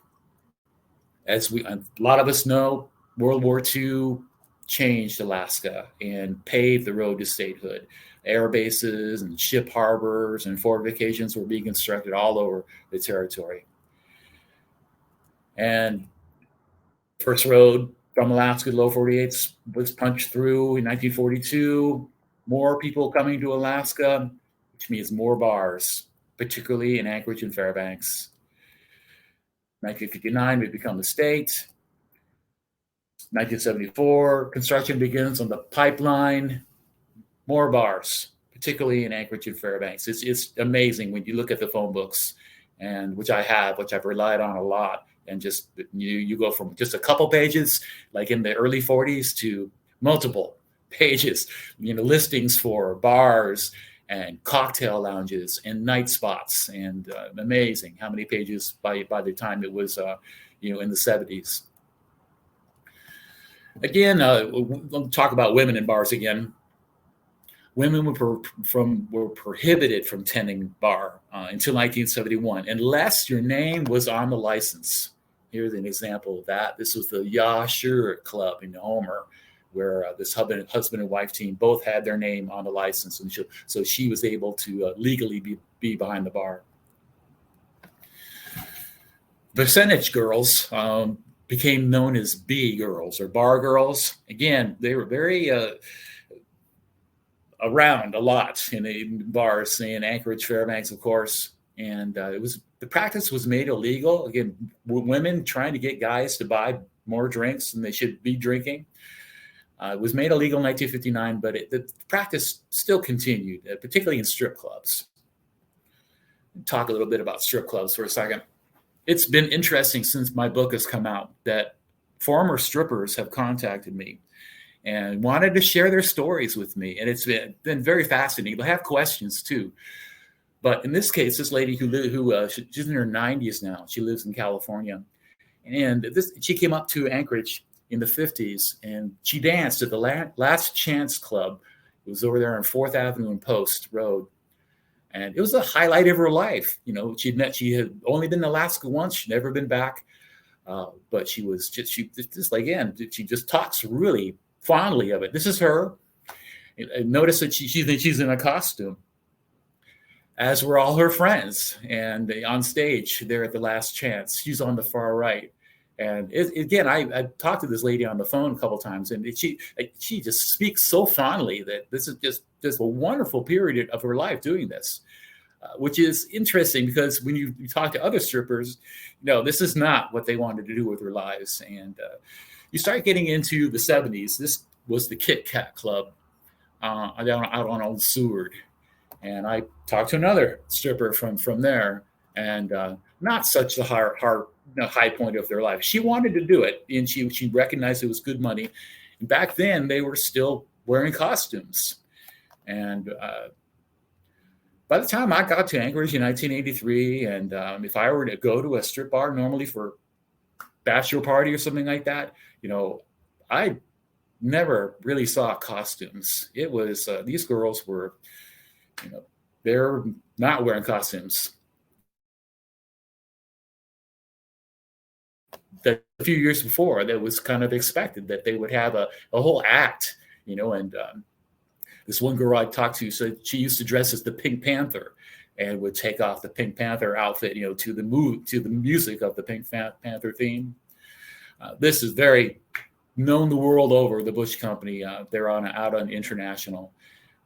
As a lot of us know, World War II changed Alaska and paved the road to statehood. Air bases and ship harbors and fortifications were being constructed all over the territory. And first road from Alaska to Lower 48 was punched through in 1942. More people coming to Alaska, which means more bars, particularly in Anchorage and Fairbanks. 1959, we become a state. 1974, construction begins on the pipeline, more bars, particularly in Anchorage and Fairbanks. It's amazing when you look at the phone books, and which I've relied on a lot. And just you go from just a couple pages, like in the early 40s, to multiple pages, listings for bars and cocktail lounges and night spots, and amazing how many pages by the time it was, in the 70s. Again, we'll talk about women in bars again. Women were prohibited from tending bar until 1971, unless your name was on the license. Here's an example of that. This was the Ya Sure Club in Homer, where this husband and wife team both had their name on the license, and so she was able to legally be behind the bar. Percentage girls became known as B girls or bar girls. Again, they were very around a lot in bars in Anchorage, Fairbanks, of course, and the practice was made illegal. Again, women trying to get guys to buy more drinks than they should be drinking. It was made illegal in 1959, but the practice still continued, particularly in strip clubs. Talk a little bit about strip clubs for a second. It's been interesting since my book has come out that former strippers have contacted me and wanted to share their stories with me. And it's been very fascinating. They have questions too. But in this case, this lady she's in her 90s now. She lives in California. And she came up to Anchorage in the 50s, and she danced at the Last Chance Club. It was over there on 4th Avenue and Post Road. And it was a highlight of her life. She had only been in Alaska once. She'd never been back. But she just talks really fondly of it. This is her. Notice that she's in a costume, as were all her friends. And on stage there at the Last Chance, she's on the far right. And again, I talked to this lady on the phone a couple of times, and she just speaks so fondly that this is just a wonderful period of her life doing this, which is interesting because when you talk to other strippers, this is not what they wanted to do with their lives. And you start getting into the 70s. This was the Kit Kat Club out on Old Seward. And I talked to another stripper from there, and not such a high point of their life. She wanted to do it, and she recognized it was good money. And back then, they were still wearing costumes. And by the time I got to Anchorage in 1983, and if I were to go to a strip bar normally for bachelor party or something like that, I never really saw costumes. It was these girls were, they're not wearing costumes. That a few years before, that was kind of expected that they would have a whole act, and this one girl I talked to said she used to dress as the Pink Panther and would take off the Pink Panther outfit, to the music of the Pink Panther theme. This is very known the world over, the Bush Company. They're out on International.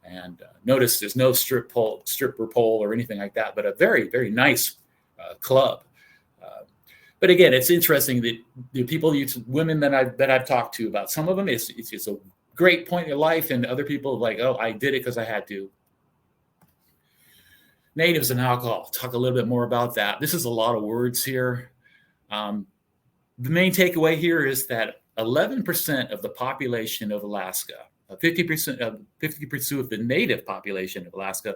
And notice there's no stripper pole or anything like that, but a very, very nice club. But again, it's interesting that the women that I've talked to about, some of them it's a great point in your life, and other people like, oh, I did it because I had to. Natives and alcohol. Talk a little bit more about that. This is a lot of words here. The main takeaway here is that 11% of the population of Alaska, 50% of the native population of Alaska,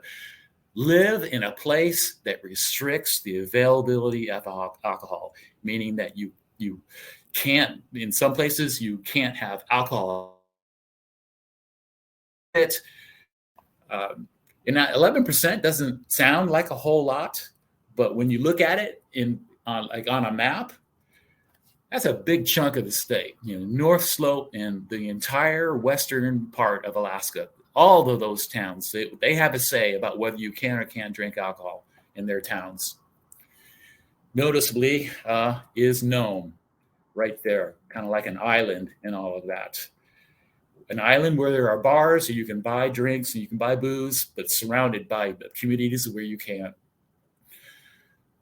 live in a place that restricts the availability of alcohol, meaning that you can't, in some places, you can't have alcohol. And that 11% doesn't sound like a whole lot, but when you look at it on a map, that's a big chunk of the state. North Slope and the entire western part of Alaska. All of those towns, they have a say about whether you can or can't drink alcohol in their towns. Noticeably is Nome, right there, kind of like an island and all of that. An island where there are bars, so you can buy drinks and you can buy booze, but surrounded by communities where you can't.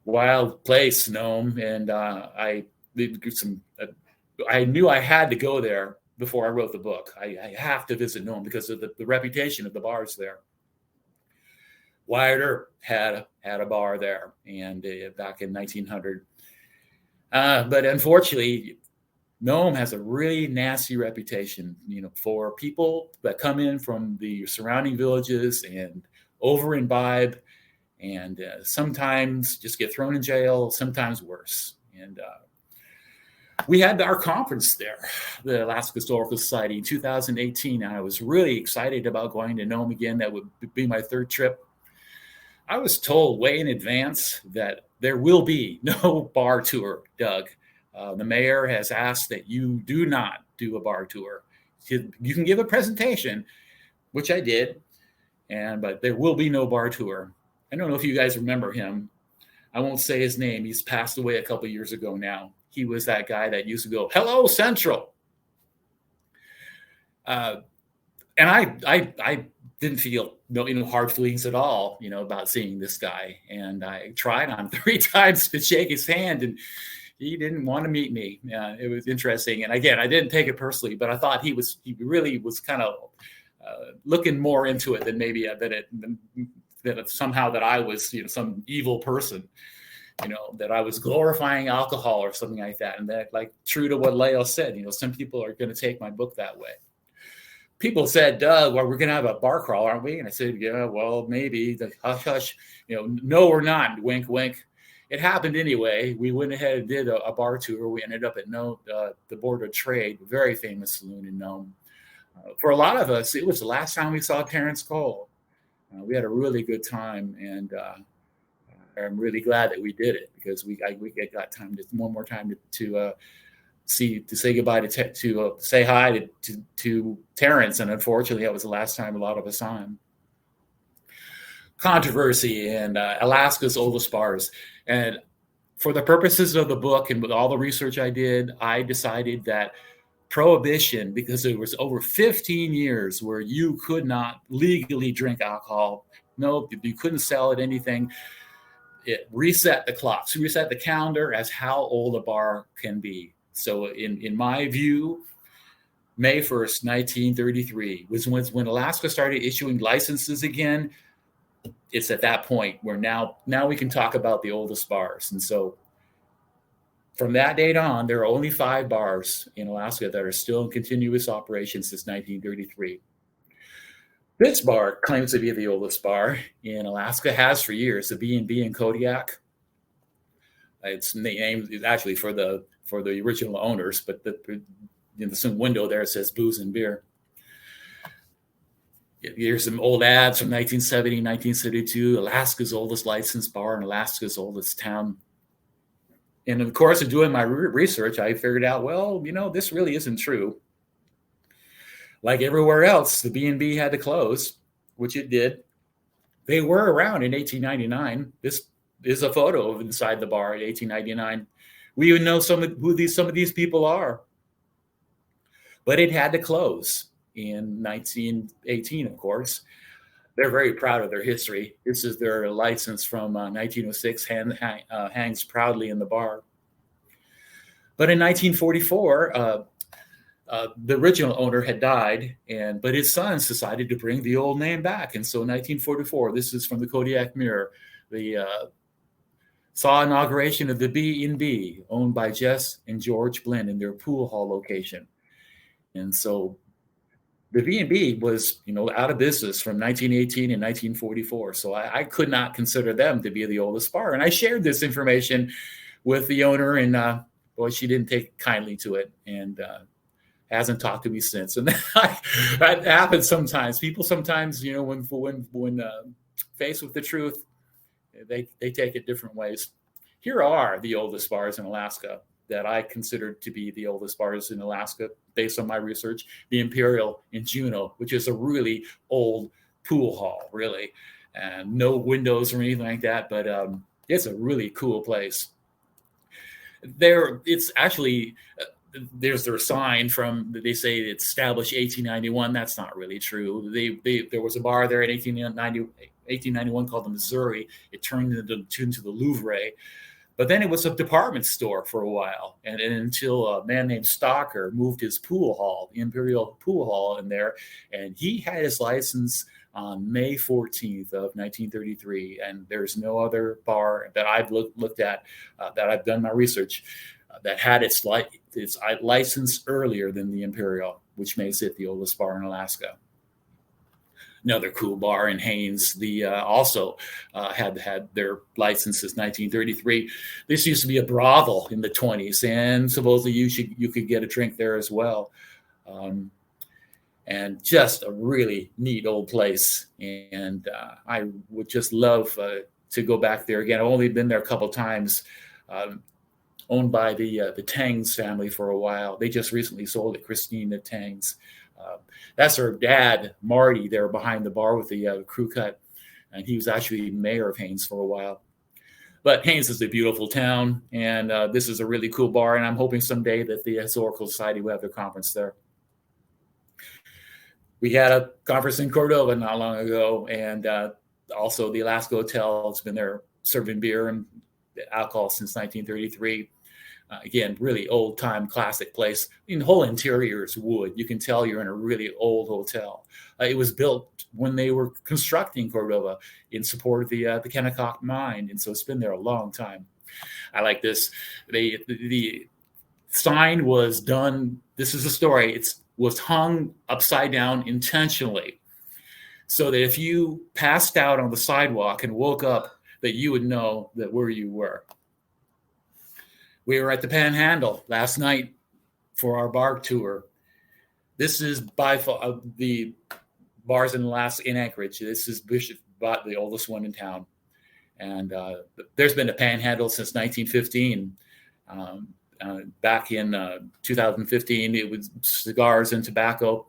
Wild place, Nome, and I did some I knew I had to go there before I wrote the book. I have to visit Nome because of the reputation of the bars there. Wyatt Earp had a bar there, and back in 1900. But unfortunately, Nome has a really nasty reputation, for people that come in from the surrounding villages and over imbibe, and sometimes just get thrown in jail, sometimes worse. And we had our conference there, the Alaska Historical Society, in 2018, and I was really excited about going to Nome again. That would be my third trip. I was told way in advance that there will be no bar tour, Doug. The mayor has asked that you do not do a bar tour. You can give a presentation, which I did, but there will be no bar tour. I don't know if you guys remember him. I won't say his name. He's passed away a couple years ago now. He was that guy that used to go, "Hello, Central." And I didn't feel hard feelings at all, about seeing this guy. And I tried on 3 times to shake his hand, and he didn't want to meet me. It was interesting. And again, I didn't take it personally, but I thought he really was kind of looking more into it than maybe that somehow that I was, some evil person, that I was glorifying alcohol or something like that. And that, like, true to what Leo said, some people are going to take my book that way. People said, "Doug, well, we're going to have a bar crawl, aren't we?" And I said, "Yeah, well, maybe." The hush, hush, no, we're not. Wink, wink. It happened anyway. We went ahead and did a bar tour. We ended up at the Board of Trade, very famous saloon in Nome. For a lot of us, it was the last time we saw Terrence Cole. We had a really good time, and I'm really glad that we did it because we got time one more time to say goodbye to say hi to Terrence, and unfortunately, that was the last time a lot of us saw him. Controversy and Alaska's oldest bars, and for the purposes of the book and with all the research I did, I decided that prohibition, because there was over 15 years where you could not legally drink alcohol. No, you couldn't sell it, anything. It reset the clocks, reset the calendar as how old a bar can be. So in my view, May 1st, 1933 was when Alaska started issuing licenses again. It's at that point where now we can talk about the oldest bars. And so from that date on, there are only 5 bars in Alaska that are still in continuous operation since 1933. This bar claims to be the oldest bar in Alaska, has for years, the B&B in Kodiak. It's named actually for the original owners, but in the window there it says booze and beer. Here's some old ads from 1970, 1972, Alaska's oldest licensed bar in Alaska's oldest town. And in the course of doing my research, I figured out, well, this really isn't true. Like everywhere else, the B&B had to close, which it did. They were around in 1899. This is a photo of inside the bar in 1899. We even know some of these people are. But it had to close in 1918, of course. They're very proud of their history. This is their license from 1906, hangs proudly in the bar. But in 1944, the original owner had died, but his sons decided to bring the old name back. And so in 1944, this is from the Kodiak Mirror, saw inauguration of the B&B, owned by Jess and George Blinn in their pool hall location. And so the B&B was, out of business from 1918 and 1944. So I could not consider them to be the oldest bar. And I shared this information with the owner, and she didn't take kindly to it, and hasn't talked to me since. And that happens sometimes. People sometimes, when faced with the truth, they take it different ways. Here are the oldest bars in Alaska that I considered to be the oldest bars in Alaska based on my research. The Imperial in Juneau, which is a really old pool hall, really. And no windows or anything like that, but it's a really cool place. It's actually, there's their sign they say it's established 1891. That's not really true. There was a bar there in 1891 called the Missouri. It turned into the Louvre. But then it was a department store for a while, and until a man named Stocker moved his pool hall, the Imperial Pool Hall, in there, and he had his license on May 14th of 1933. And there's no other bar that I've looked at, that I've done my research, that had its license earlier than the Imperial, which makes it the oldest bar in Alaska. Another cool bar in Haines, also had their license since 1933. This used to be a brothel in the 20s, and supposedly you could get a drink there as well. And just a really neat old place. And I would just love to go back there again. I've only been there a couple times. Owned by the Tangs family for a while. They just recently sold it, Christina Tangs. That's her dad, Marty, there behind the bar with the crew cut. And he was actually mayor of Haines for a while. But Haines is a beautiful town, and this is a really cool bar, and I'm hoping someday that the Historical Society will have their conference there. We had a conference in Cordova not long ago, and also the Alaska Hotel has been there serving beer and alcohol since 1933. Again, really old-time classic place. I mean, the whole interior is wood. You can tell you're in a really old hotel. It was built when they were constructing Cordova in support of the Kennecott mine, and so it's been there a long time. I like this. The sign was done. This is a story. It was hung upside down intentionally, so that if you passed out on the sidewalk and woke up, that you would know that where you were. We were at the Panhandle last night for our bar tour. This is by far the bars in Anchorage. This is Bishop, the oldest one in town. And there's been a Panhandle since 1915. Back in 2015, it was cigars and tobacco.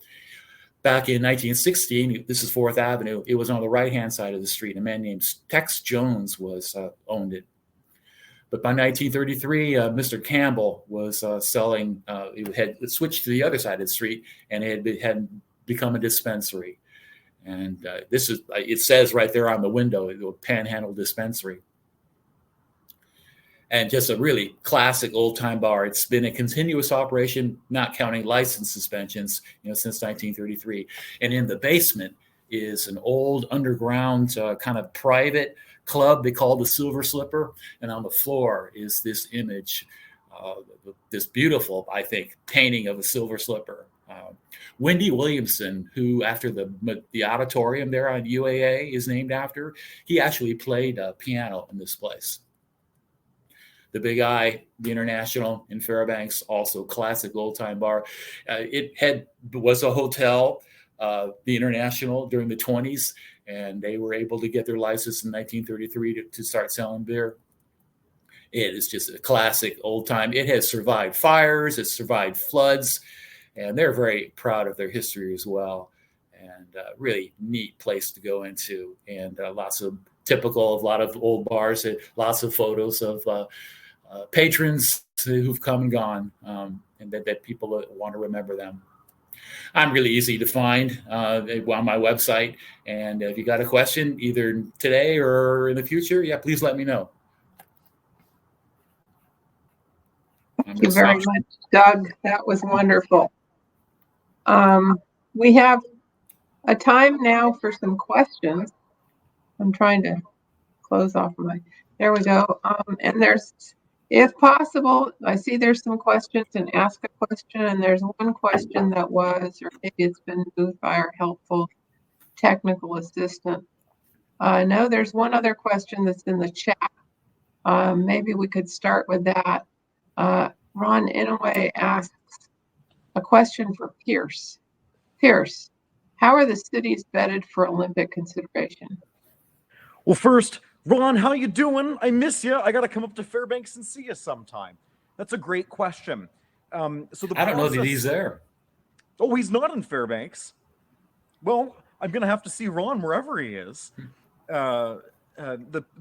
Back in 1916, this is 4th Avenue. It was on the right-hand side of the street. A man named Tex Jones owned it. But by 1933, Mr. Campbell was selling. It had switched to the other side of the street, and it had become a dispensary. And it says right there on the window, the Panhandle Dispensary. And just a really classic old-time bar. It's been a continuous operation, not counting license suspensions, since 1933. And in the basement is an old underground kind of private club they call the Silver Slipper, and on the floor is this image, this beautiful, I think, painting of a silver slipper. Wendy Williamson, who after the auditorium there on UAA is named after, he actually played piano in this place. The Big Eye, the International in Fairbanks, also classic old time bar. It was a hotel, the International, during the 20s. And they were able to get their license in 1933 to start selling beer. It is just a classic old time. It has survived fires, it's survived floods, and they're very proud of their history as well. And really neat place to go into, and lots of typical of a lot of old bars, lots of photos of patrons who've come and gone, and that people want to remember them. I'm really easy to find on my website. And if you got a question, either today or in the future, please let me know. Thank you very much, Doug. That was wonderful. We have a time now for some questions. I'm trying to close off there we go. And if possible, I see there's some questions, and ask a question. And there's one question that was, or maybe it's been moved by our helpful technical assistant. No, there's one other question that's in the chat. Maybe we could start with that. Ron Inouye asks a question for Pierce. Pierce, how are the cities vetted for Olympic consideration? Well, first, Ron, how you doing? I miss you. I got to come up to Fairbanks and see you sometime. That's a great question. I don't know that he's there. Oh, he's not in Fairbanks. Well, I'm going to have to see Ron wherever he is. The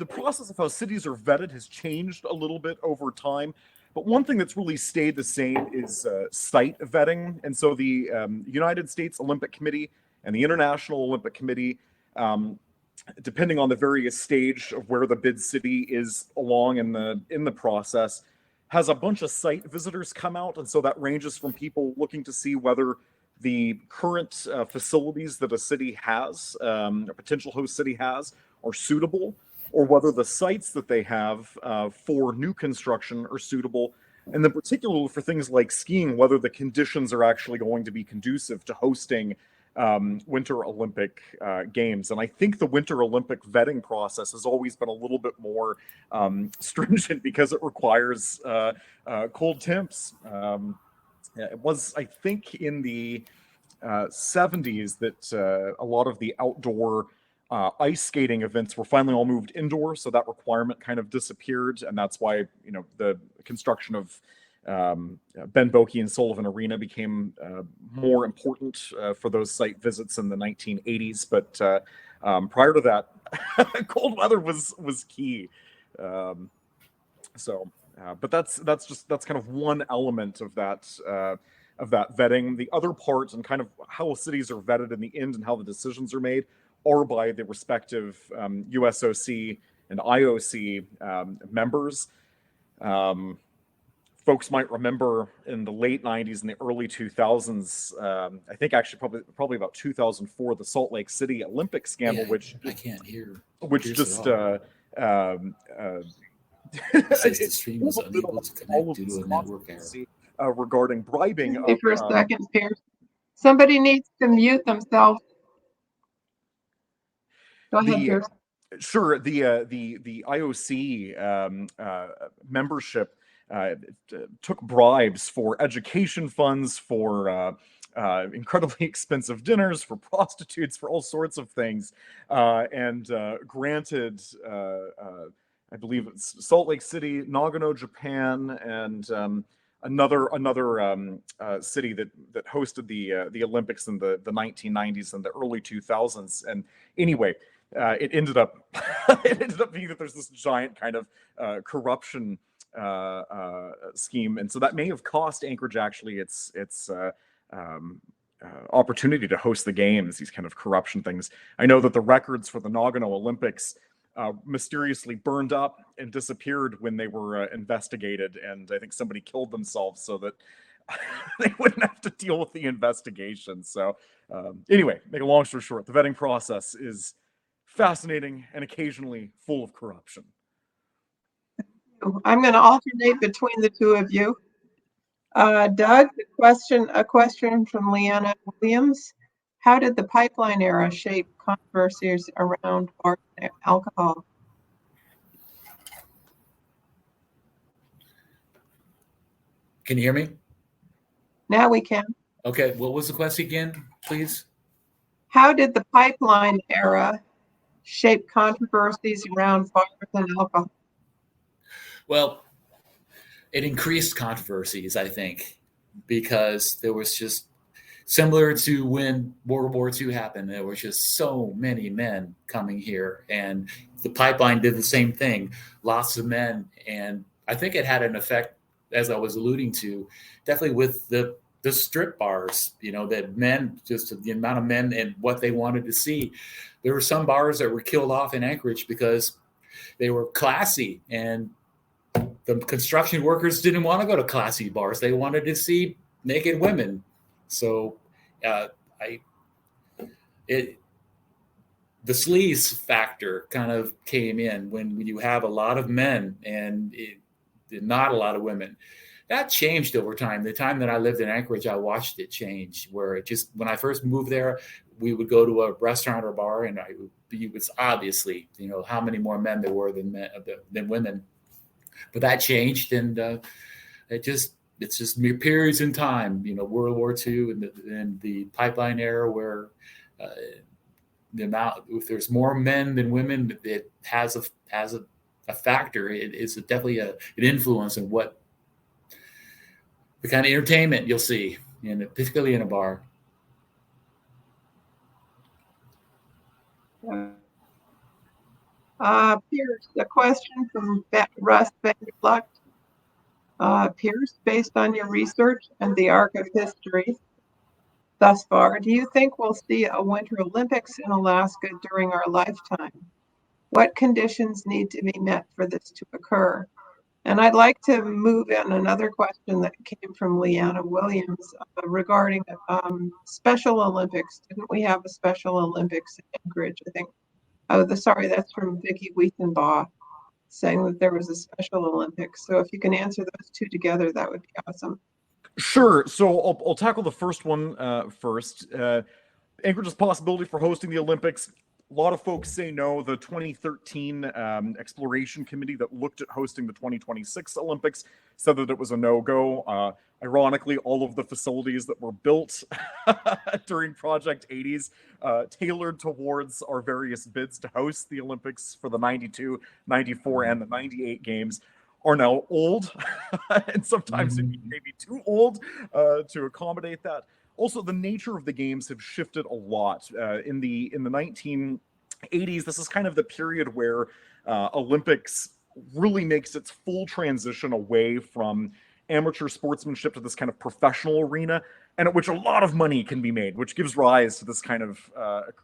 process of how cities are vetted has changed a little bit over time. But one thing that's really stayed the same is site vetting. And so the United States Olympic Committee and the International Olympic Committee depending on the various stage of where the bid city is along in the process, has a bunch of site visitors come out, and so that ranges from people looking to see whether the current facilities that a city has, a potential host city has, are suitable, or whether the sites that they have for new construction are suitable, and then particularly for things like skiing, whether the conditions are actually going to be conducive to hosting Winter Olympic Games. And I think the Winter Olympic vetting process has always been a little bit more stringent because it requires cold temps. It was, I think, in the 70s that a lot of the outdoor ice skating events were finally all moved indoors, so that requirement kind of disappeared, and that's why the construction of Ben Boeke and Sullivan Arena became more important for those site visits in the 1980s. But prior to that, cold weather was key. But that's kind of one element of that vetting. The other part, and kind of how cities are vetted in the end and how the decisions are made, are by the respective USOC and IOC members. Folks might remember in the late 90s and the early 2000s, I think actually probably about 2004, the Salt Lake City Olympic scandal, Yeah, which I can't hear. which Here's just it says the stream is unable to connect due to a network error. regarding bribing Wait for a second, Pierce. Somebody needs to mute themselves. Go ahead, Pierce. Sure, the IOC membership took bribes for education funds, for incredibly expensive dinners, for prostitutes, for all sorts of things, and granted, I believe it's Salt Lake City, Nagano, Japan, and another city that hosted the Olympics in the 1990s and the early 2000s. And anyway, it ended up being that there's this giant kind of corruption scheme, and so that may have cost Anchorage actually its opportunity to host the games. These kind of corruption things. I know that the records for the Nagano Olympics mysteriously burned up and disappeared when they were investigated, and I think somebody killed themselves so that they wouldn't have to deal with the investigation. So anyway, make a long story short, the vetting process is fascinating and occasionally full of corruption. I'm going to alternate between the two of you. Doug, a question from Leanna Williams. How did the pipeline era shape controversies around bars and alcohol? Can you hear me? Now we can. Okay, what was the question again, please? How did the pipeline era shape controversies around bars and alcohol? Well, it increased controversies, I think, because there was just similar to when World War II happened. There were just so many men coming here, and the pipeline did the same thing. Lots of men, and I think it had an effect, as I was alluding to, definitely with the strip bars. That men, just the amount of men and what they wanted to see. There were some bars that were killed off in Anchorage because they were classy, and the construction workers didn't want to go to classy bars. They wanted to see naked women. So the sleaze factor kind of came in when you have a lot of men and not a lot of women. That changed over time. The time that I lived in Anchorage, I watched it change, where it just, when I first moved there, we would go to a restaurant or bar, and it was obviously, how many more men there were than women. But that changed, and it's just mere periods in time, World War II and the pipeline era, where the amount, if there's more men than women, it has a factor. It is definitely an influence in what the kind of entertainment you'll see, particularly in a bar. Pierce, a question from Russ Vanderlucht. Pierce, based on your research and the arc of history, thus far. Do you think we'll see a Winter Olympics in Alaska during our lifetime? What conditions need to be met for this to occur? And I'd like to move in another question that came from Leanna Williams regarding Special Olympics. Didn't we have a Special Olympics in Anchorage? I think. Oh, sorry, that's from Vicki Weithenbaugh, saying that there was a Special Olympics. So if you can answer those two together, that would be awesome. Sure. So I'll tackle the first one first. Anchorage's possibility for hosting the Olympics. A lot of folks say no. The 2013 exploration committee that looked at hosting the 2026 Olympics said that it was a no-go. Ironically, all of the facilities that were built during Project 80s tailored towards our various bids to host the Olympics for the 92, 94, and the 98 games are now old and sometimes maybe too old to accommodate that. Also, the nature of the games have shifted a lot. In the 1980s, this is kind of the period where Olympics really makes its full transition away from amateur sportsmanship to this kind of professional arena, and at which a lot of money can be made, which gives rise to this kind of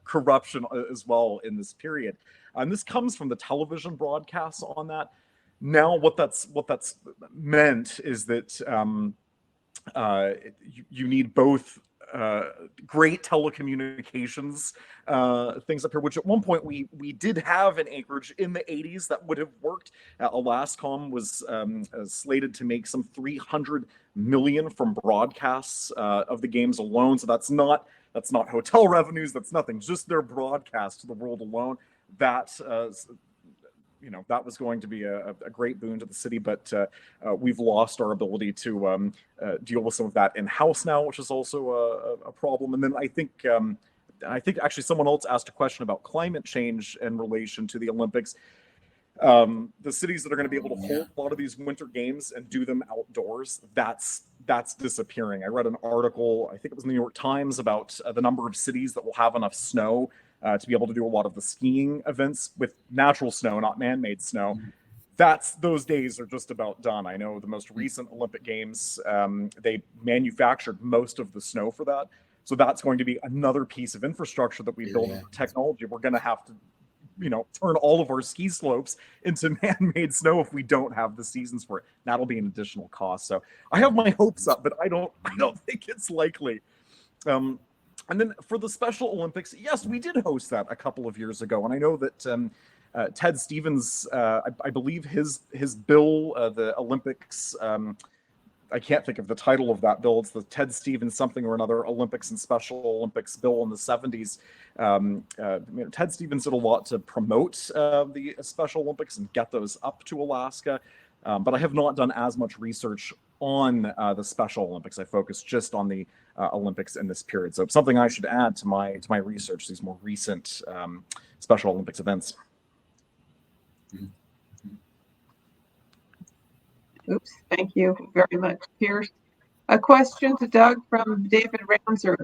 corruption as well in this period. And this comes from the television broadcasts on that. Now, what that's meant is that you need both great telecommunications things up here, which at one point we did have in Anchorage in the 80s that would have worked. Alascom was slated to make some $300 million from broadcasts of the games alone. So that's not hotel revenues. That's nothing. Just their broadcast to the world alone. That that was going to be a great boon to the city, but we've lost our ability to deal with some of that in-house now, which is also a problem. And then I think actually someone else asked a question about climate change in relation to the Olympics. The cities that are going to be able to hold a lot of these winter games and do them outdoors, that's disappearing. I read an article, I think it was in the New York Times, about the number of cities that will have enough snow to be able to do a lot of the skiing events with natural snow, not man-made snow. Those days are just about done. I know the most recent Olympic Games, they manufactured most of the snow for that. So that's going to be another piece of infrastructure that we build with technology. We're going to have to, turn all of our ski slopes into man-made snow if we don't have the seasons for it. That'll be an additional cost. So I have my hopes up, but I don't think it's likely. And then for the Special Olympics, yes, we did host that a couple of years ago. And I know that Ted Stevens, I believe his bill, the Olympics, I can't think of the title of that bill. It's the Ted Stevens something or another Olympics and Special Olympics bill in the 70s. Ted Stevens did a lot to promote the Special Olympics and get those up to Alaska. But I have not done as much research on the Special Olympics. I focused just on the Olympics in this period. So it's something I should add to my research, these more recent Special Olympics events. Oops, thank you very much, Pierce. A question to Doug from David Ramser.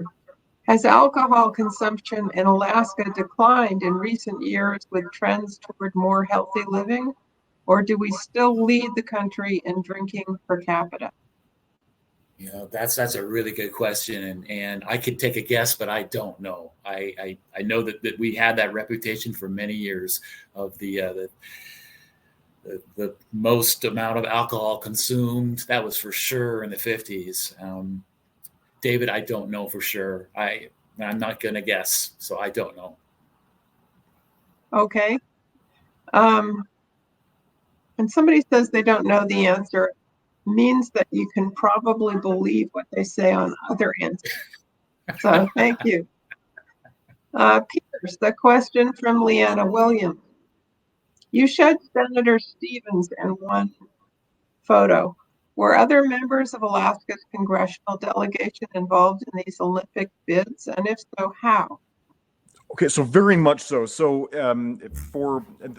Has alcohol consumption in Alaska declined in recent years with trends toward more healthy living? Or do we still lead the country in drinking per capita? That's a really good question, and I could take a guess, but I don't know. I know that we had that reputation for many years of the most amount of alcohol consumed. That was for sure in the 50s. David, I don't know for sure. I'm not going to guess, so I don't know. Okay. When somebody says they don't know the answer, means that you can probably believe what they say on other answers. So thank you. Pierce, the question from Leanna Williams. You showed Senator Stevens in one photo. Were other members of Alaska's congressional delegation involved in these Olympic bids? And if so, how? Okay, so very much so. So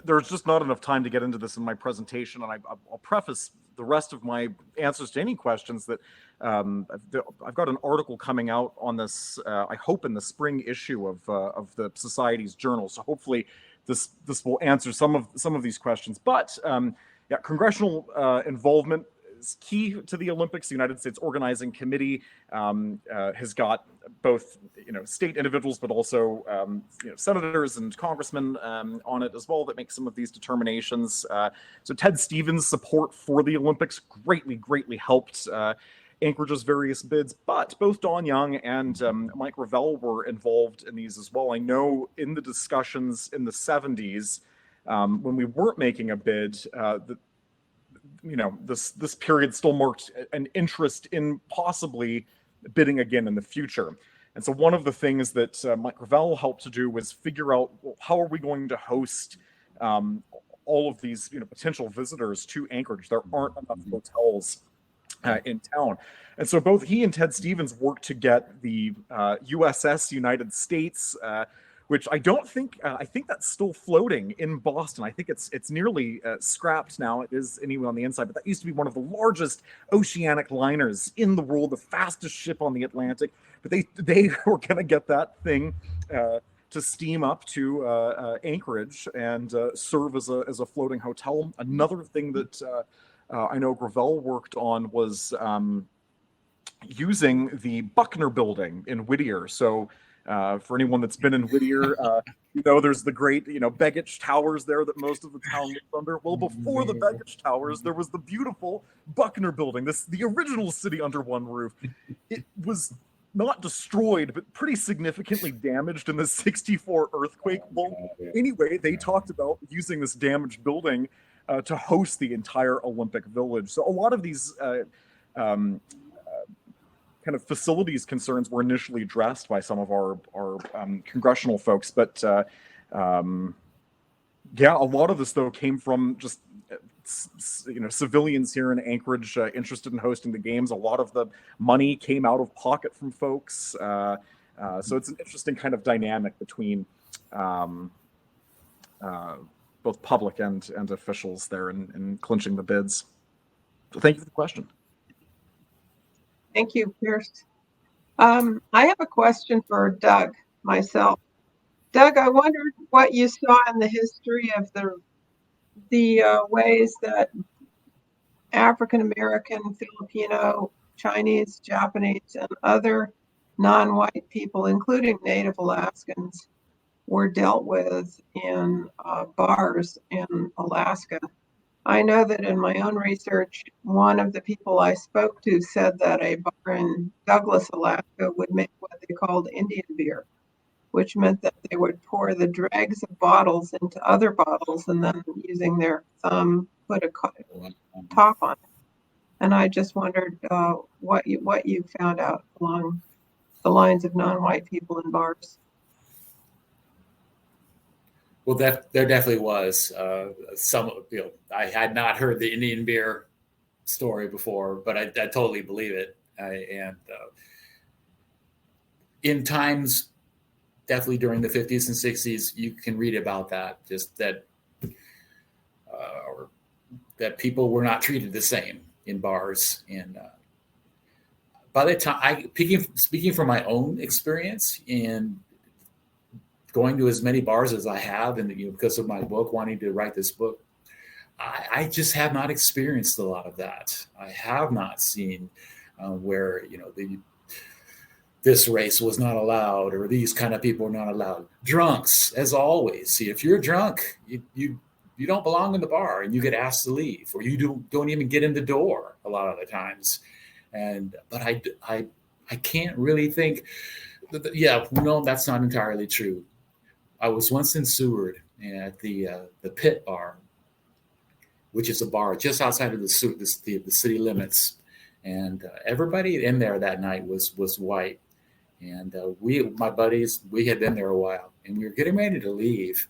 there's just not enough time to get into this in my presentation, and I'll preface the rest of my answers to any questions that I've got an article coming out on this, I hope in the spring issue of the Society's Journal. So hopefully this will answer some of these questions. But congressional involvement, is key to the Olympics. The United States Organizing Committee has got both state individuals, but also senators and congressmen on it as well that make some of these determinations. So Ted Stevens' support for the Olympics greatly helped Anchorage's various bids, but both Don Young and Mike Revelle were involved in these as well. I know in the discussions in the 70s, when we weren't making a bid, this period still marked an interest in possibly bidding again in the future. And so one of the things that Mike Revelle helped to do was figure out, well, how are we going to host all of these potential visitors to Anchorage? There aren't enough hotels in town. And so both he and Ted Stevens worked to get the USS United States, which I don't think, I think that's still floating in Boston. I think it's nearly scrapped now. It is anyway on the inside, but that used to be one of the largest oceanic liners in the world, the fastest ship on the Atlantic. But they were going to get that thing to steam up to Anchorage and serve as a floating hotel. Another thing that I know Gravel worked on was using the Buckner building in Whittier. So for anyone that's been in Whittier, there's the great, Begich Towers there that most of the town lives under. Well, before the Begich Towers, there was the beautiful Buckner building, the original city under one roof. It was not destroyed, but pretty significantly damaged in the 1964 earthquake. Well, anyway, they talked about using this damaged building to host the entire Olympic Village. So a lot of these kind of facilities concerns were initially addressed by some of our congressional folks, but a lot of this though came from just civilians here in Anchorage interested in hosting the games. A lot of the money came out of pocket from folks, so it's an interesting kind of dynamic between both public and officials there in clinching the bids. So thank you for the question. Thank you, Pierce. I have a question for Doug, myself. Doug, I wondered what you saw in the history of the ways that African American, Filipino, Chinese, Japanese, and other non-white people, including Native Alaskans, were dealt with in bars in Alaska. I know that in my own research, one of the people I spoke to said that a bar in Douglas, Alaska would make what they called Indian beer, which meant that they would pour the dregs of bottles into other bottles and then using their thumb put a top on it. And I just wondered what you found out along the lines of non-white people in bars. Well, there definitely was some. I had not heard the Indian beer story before, but I totally believe it. In times, definitely during the 50s and 60s, you can read about that. Just that, or that people were not treated the same in bars. And by the time speaking from my own experience and going to as many bars as I have, and because of my book, wanting to write this book, I just have not experienced a lot of that. I have not seen where this race was not allowed, or these kind of people are not allowed. Drunks, as always. See, if you're drunk, you don't belong in the bar, and you get asked to leave, or you don't even get in the door a lot of the times. But I can't really think. No, that's not entirely true. I was once in Seward at the Pit Bar, which is a bar just outside of the city limits, and everybody in there that night was white, and my buddies, we had been there a while, and we were getting ready to leave,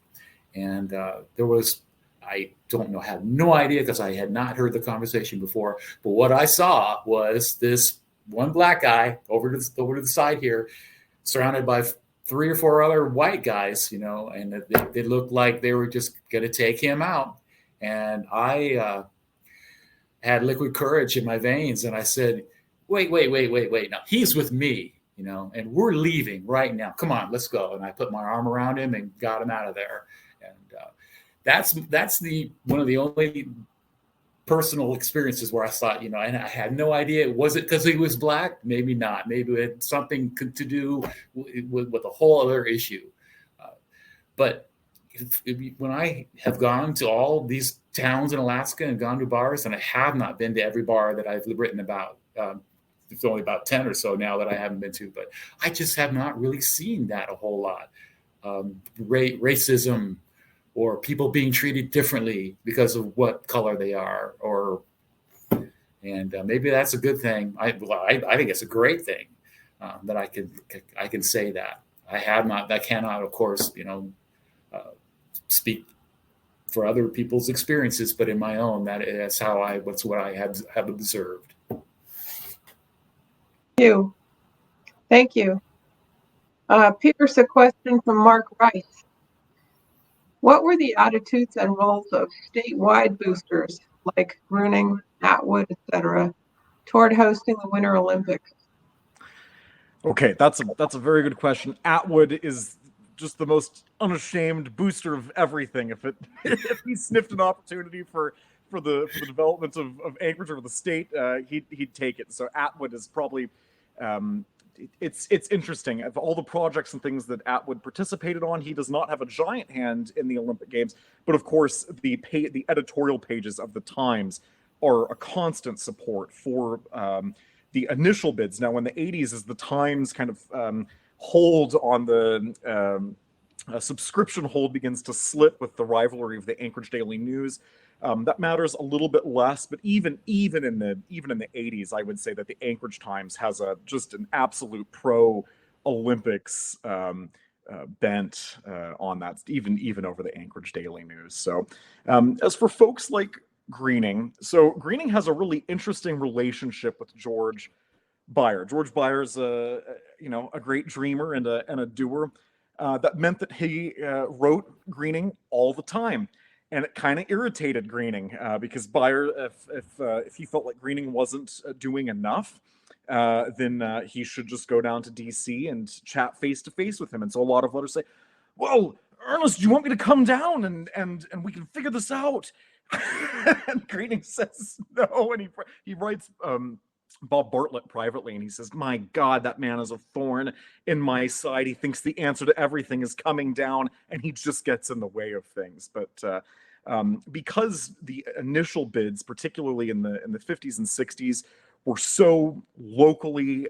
and there was, I don't know, had no idea because I had not heard the conversation before, but what I saw was this one black guy over to the side here, surrounded by 3 or 4 other white guys, and they looked like they were just going to take him out. And I had liquid courage in my veins, and I said, wait. Now he's with me, and we're leaving right now. Come on, let's go. And I put my arm around him and got him out of there. And that's one of the only personal experiences where I thought, and I had no idea. Was it because he was black? Maybe not. Maybe it had something to do with a whole other issue. But when I have gone to all these towns in Alaska and gone to bars, and I have not been to every bar that I've written about. It's only about 10 or so now that I haven't been to, but I just have not really seen that a whole lot. Racism, or people being treated differently because of what color they are, and maybe that's a good thing. I think it's a great thing that I can say that. I cannot, of course, speak for other people's experiences, but in my own, that's what I have observed. Thank you. Pierce, a question from Mark Rice. What were the attitudes and roles of statewide boosters like Gruening, Atwood, etc., toward hosting the Winter Olympics? Okay, that's a very good question. Atwood is just the most unashamed booster of everything. If he sniffed an opportunity for the development of Anchorage or the state, he'd take it. So Atwood is probably it's interesting. Of all the projects and things that Atwood participated on, he does not have a giant hand in the Olympic Games. But of course, the editorial pages of the Times are a constant support for the initial bids. Now, in the 80s, as the Times kind of hold on the subscription hold begins to slip with the rivalry of the Anchorage Daily News, that matters a little bit less. But even in the 80s, I would say that the Anchorage Times has just an absolute pro Olympics bent on that, even over the Anchorage Daily News. So as for folks like Greening, so Greening has a really interesting relationship with George Beyer. George Beyer's a great dreamer and a doer. That meant that he wrote Greening all the time, and it kind of irritated Greening because Beyer, if he felt like Greening wasn't doing enough, then he should just go down to DC and chat face to face with him. And so a lot of letters say, "Well, Ernest, do you want me to come down and we can figure this out?" And Greening says no, and he writes Bob Bartlett privately, and he says, "My God, that man is a thorn in my side. He thinks the answer to everything is coming down, and he just gets in the way of things." But because the initial bids, particularly in the 50s and 60s, were so locally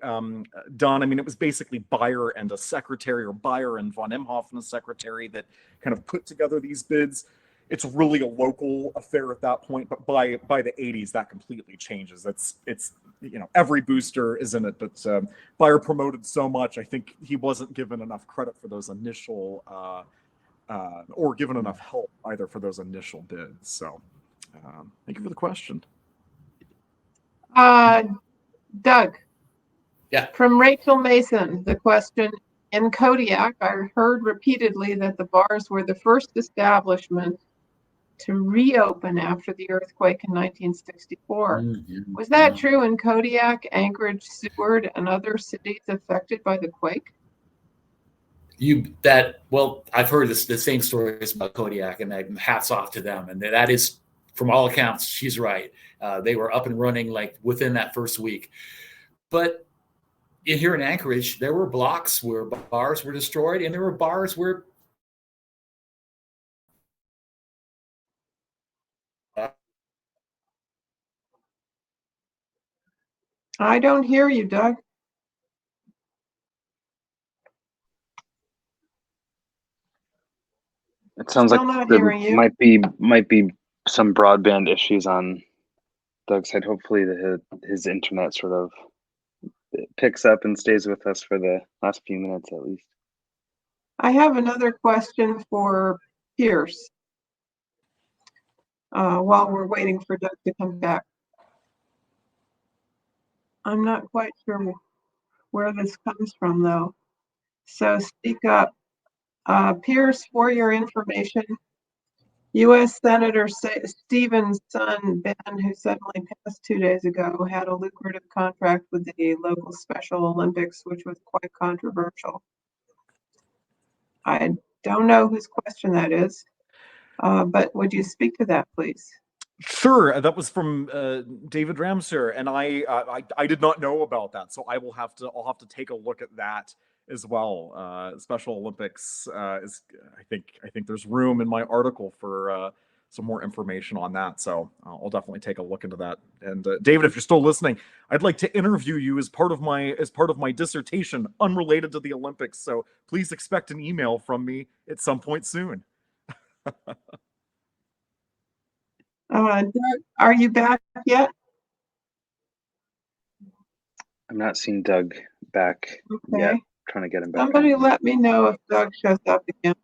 done. I mean, it was basically Beyer and a secretary, or Beyer and von Imhoff and a secretary, that kind of put together these bids. It's really a local affair at that point, but by the 80s, that completely changes. It's every booster is in it, but Beyer promoted so much, I think he wasn't given enough credit for those initial, or given enough help either for those initial bids. So thank you for the question. Doug. Yeah. From Rachel Mason, the question: in Kodiak, I heard repeatedly that the bars were the first establishment to reopen after the earthquake in 1964. Mm-hmm. Was that true in Kodiak, Anchorage, Seward, and other cities affected by the quake? Well, I've heard the same stories about Kodiak, and hats off to them. And that is, from all accounts, she's right. They were up and running like within that first week. But here in Anchorage, there were blocks where bars were destroyed, and there were bars where I don't hear you, Doug. It sounds Still like not there hearing you. might be some broadband issues on Doug's side. Hopefully his internet sort of picks up and stays with us for the last few minutes at least. I have another question for Pierce while we're waiting for Doug to come back. I'm not quite sure where this comes from, though. So speak up. Pierce, for your information, U.S. Senator Stevens' son, Ben, who suddenly passed 2 days ago, had a lucrative contract with the local Special Olympics, which was quite controversial. I don't know whose question that is, but would you speak to that, please? Sure, that was from David Ramser, and I did not know about that, so I'll have to take a look at that as well. Special Olympics is I think there's room in my article for some more information on that, so I'll definitely take a look into that. And David, if you're still listening, I'd like to interview you as part of my dissertation unrelated to the Olympics. So please expect an email from me at some point soon. Doug, are you back yet? I'm not seeing Doug back yet. Okay. Trying to get him back. Somebody let me know if Doug shows up again.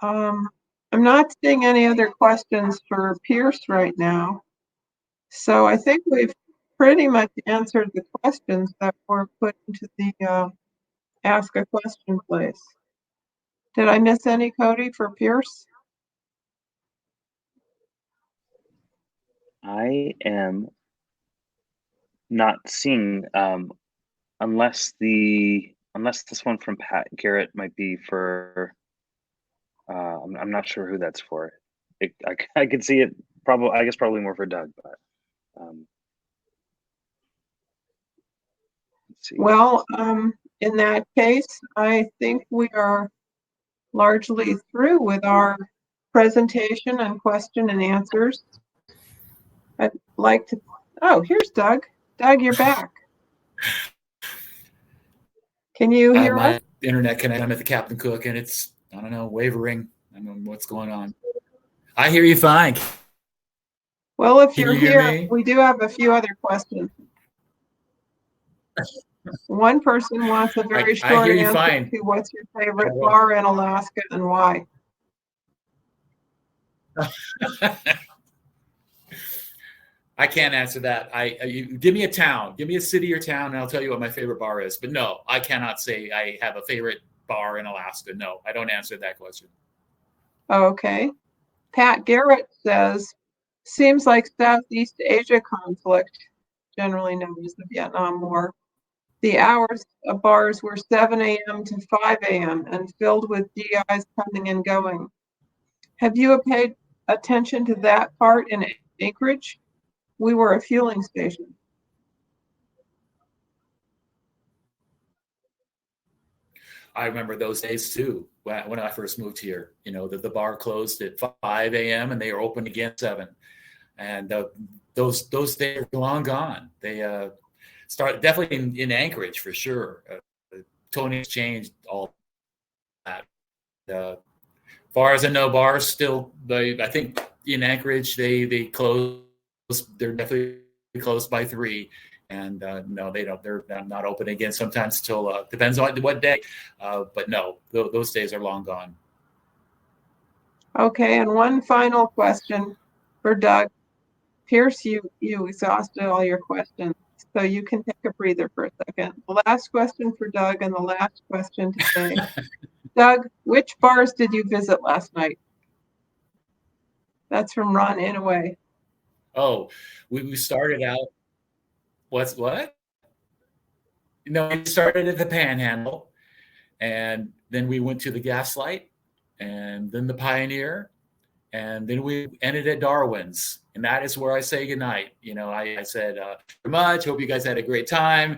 I'm not seeing any other questions for Pierce right now. So I think we've pretty much answered the questions that were put into the ask a question place. Did I miss any, Cody, for Pierce? I am not seeing unless this one from Pat Garrett might be for I'm not sure who that's for. I could see it probably more for Doug, but let's see. Well, in that case, I think we are largely through with our presentation and question and answers. I'd like to, oh, here's Doug. Doug, you're back. Can you hear My us? internet connection. I'm at the Captain Cook, and it's, I don't know, wavering. I don't know what's going on. I hear you fine. Well, if Can you're you hear here, me? we do have a few other questions. One person wants a very I short hear you answer fine. to what's your favorite Oh, well. bar in Alaska and why? I can't answer that. You give me a town, give me a city or town, and I'll tell you what my favorite bar is. But no, I cannot say I have a favorite bar in Alaska. No, I don't answer that question. Okay. Pat Garrett says, seems like Southeast Asia conflict, generally known as the Vietnam War. The hours of bars were 7 a.m. to 5 a.m. and filled with GIs coming and going. Have you paid attention to that part in Anchorage? We were a fueling station. I remember those days too. When I first moved here, you know, the bar closed at 5 a.m. and they were open again at 7. And those days are long gone. They started definitely in Anchorage for sure. Tony's changed all that. Far as I know, bars still. I think in Anchorage they close. They're definitely closed by 3. And no, they don't. They're not open again. Sometimes till depends on what day. But no, those days are long gone. Okay, and one final question for Doug. Pierce, you exhausted all your questions, so you can take a breather for a second. The last question for Doug and the last question today. Doug, which bars did you visit last night? That's from Ron Inouye. Oh, we started out. What? No, we started at the Panhandle, and then we went to the Gaslight, and then the Pioneer, and then we ended at Darwin's, and that is where I say goodnight. You know, I said, very much. Hope you guys had a great time,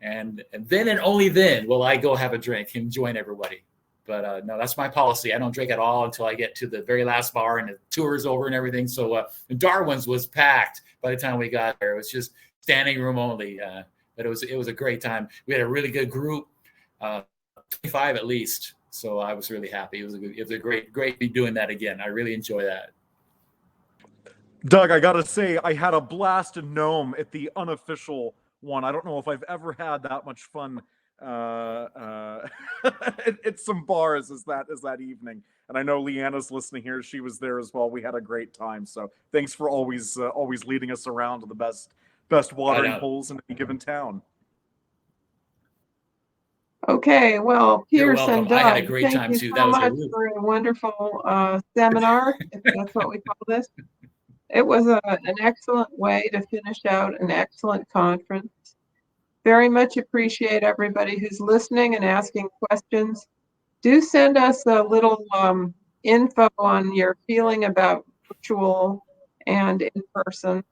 and then and only then will I go have a drink and join everybody. But no, that's my policy. I don't drink at all until I get to the very last bar and the tour is over and everything. So Darwin's was packed by the time we got there. It was just standing room only. But it was a great time. We had a really good group, 25 at least. So I was really happy. It was a great to be doing that again. I really enjoy that. Doug, I gotta say, I had a blast in Nome at the unofficial one. I don't know if I've ever had that much fun at some bars as that evening. And I know Leanna's listening here; she was there as well. We had a great time. So thanks for always leading us around to the best watering holes in any given town. Okay, well, Pierce and Doug, I had a great time thank too. you That so was much for a wonderful seminar, if that's what we call this. It was an excellent way to finish out an excellent conference. Very much appreciate everybody who's listening and asking questions. Do send us a little info on your feeling about virtual and in person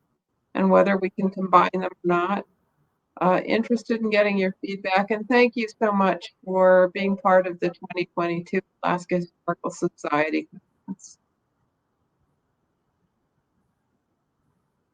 and whether we can combine them or not. Interested in getting your feedback, and thank you so much for being part of the 2022 Alaska Historical Society Conference.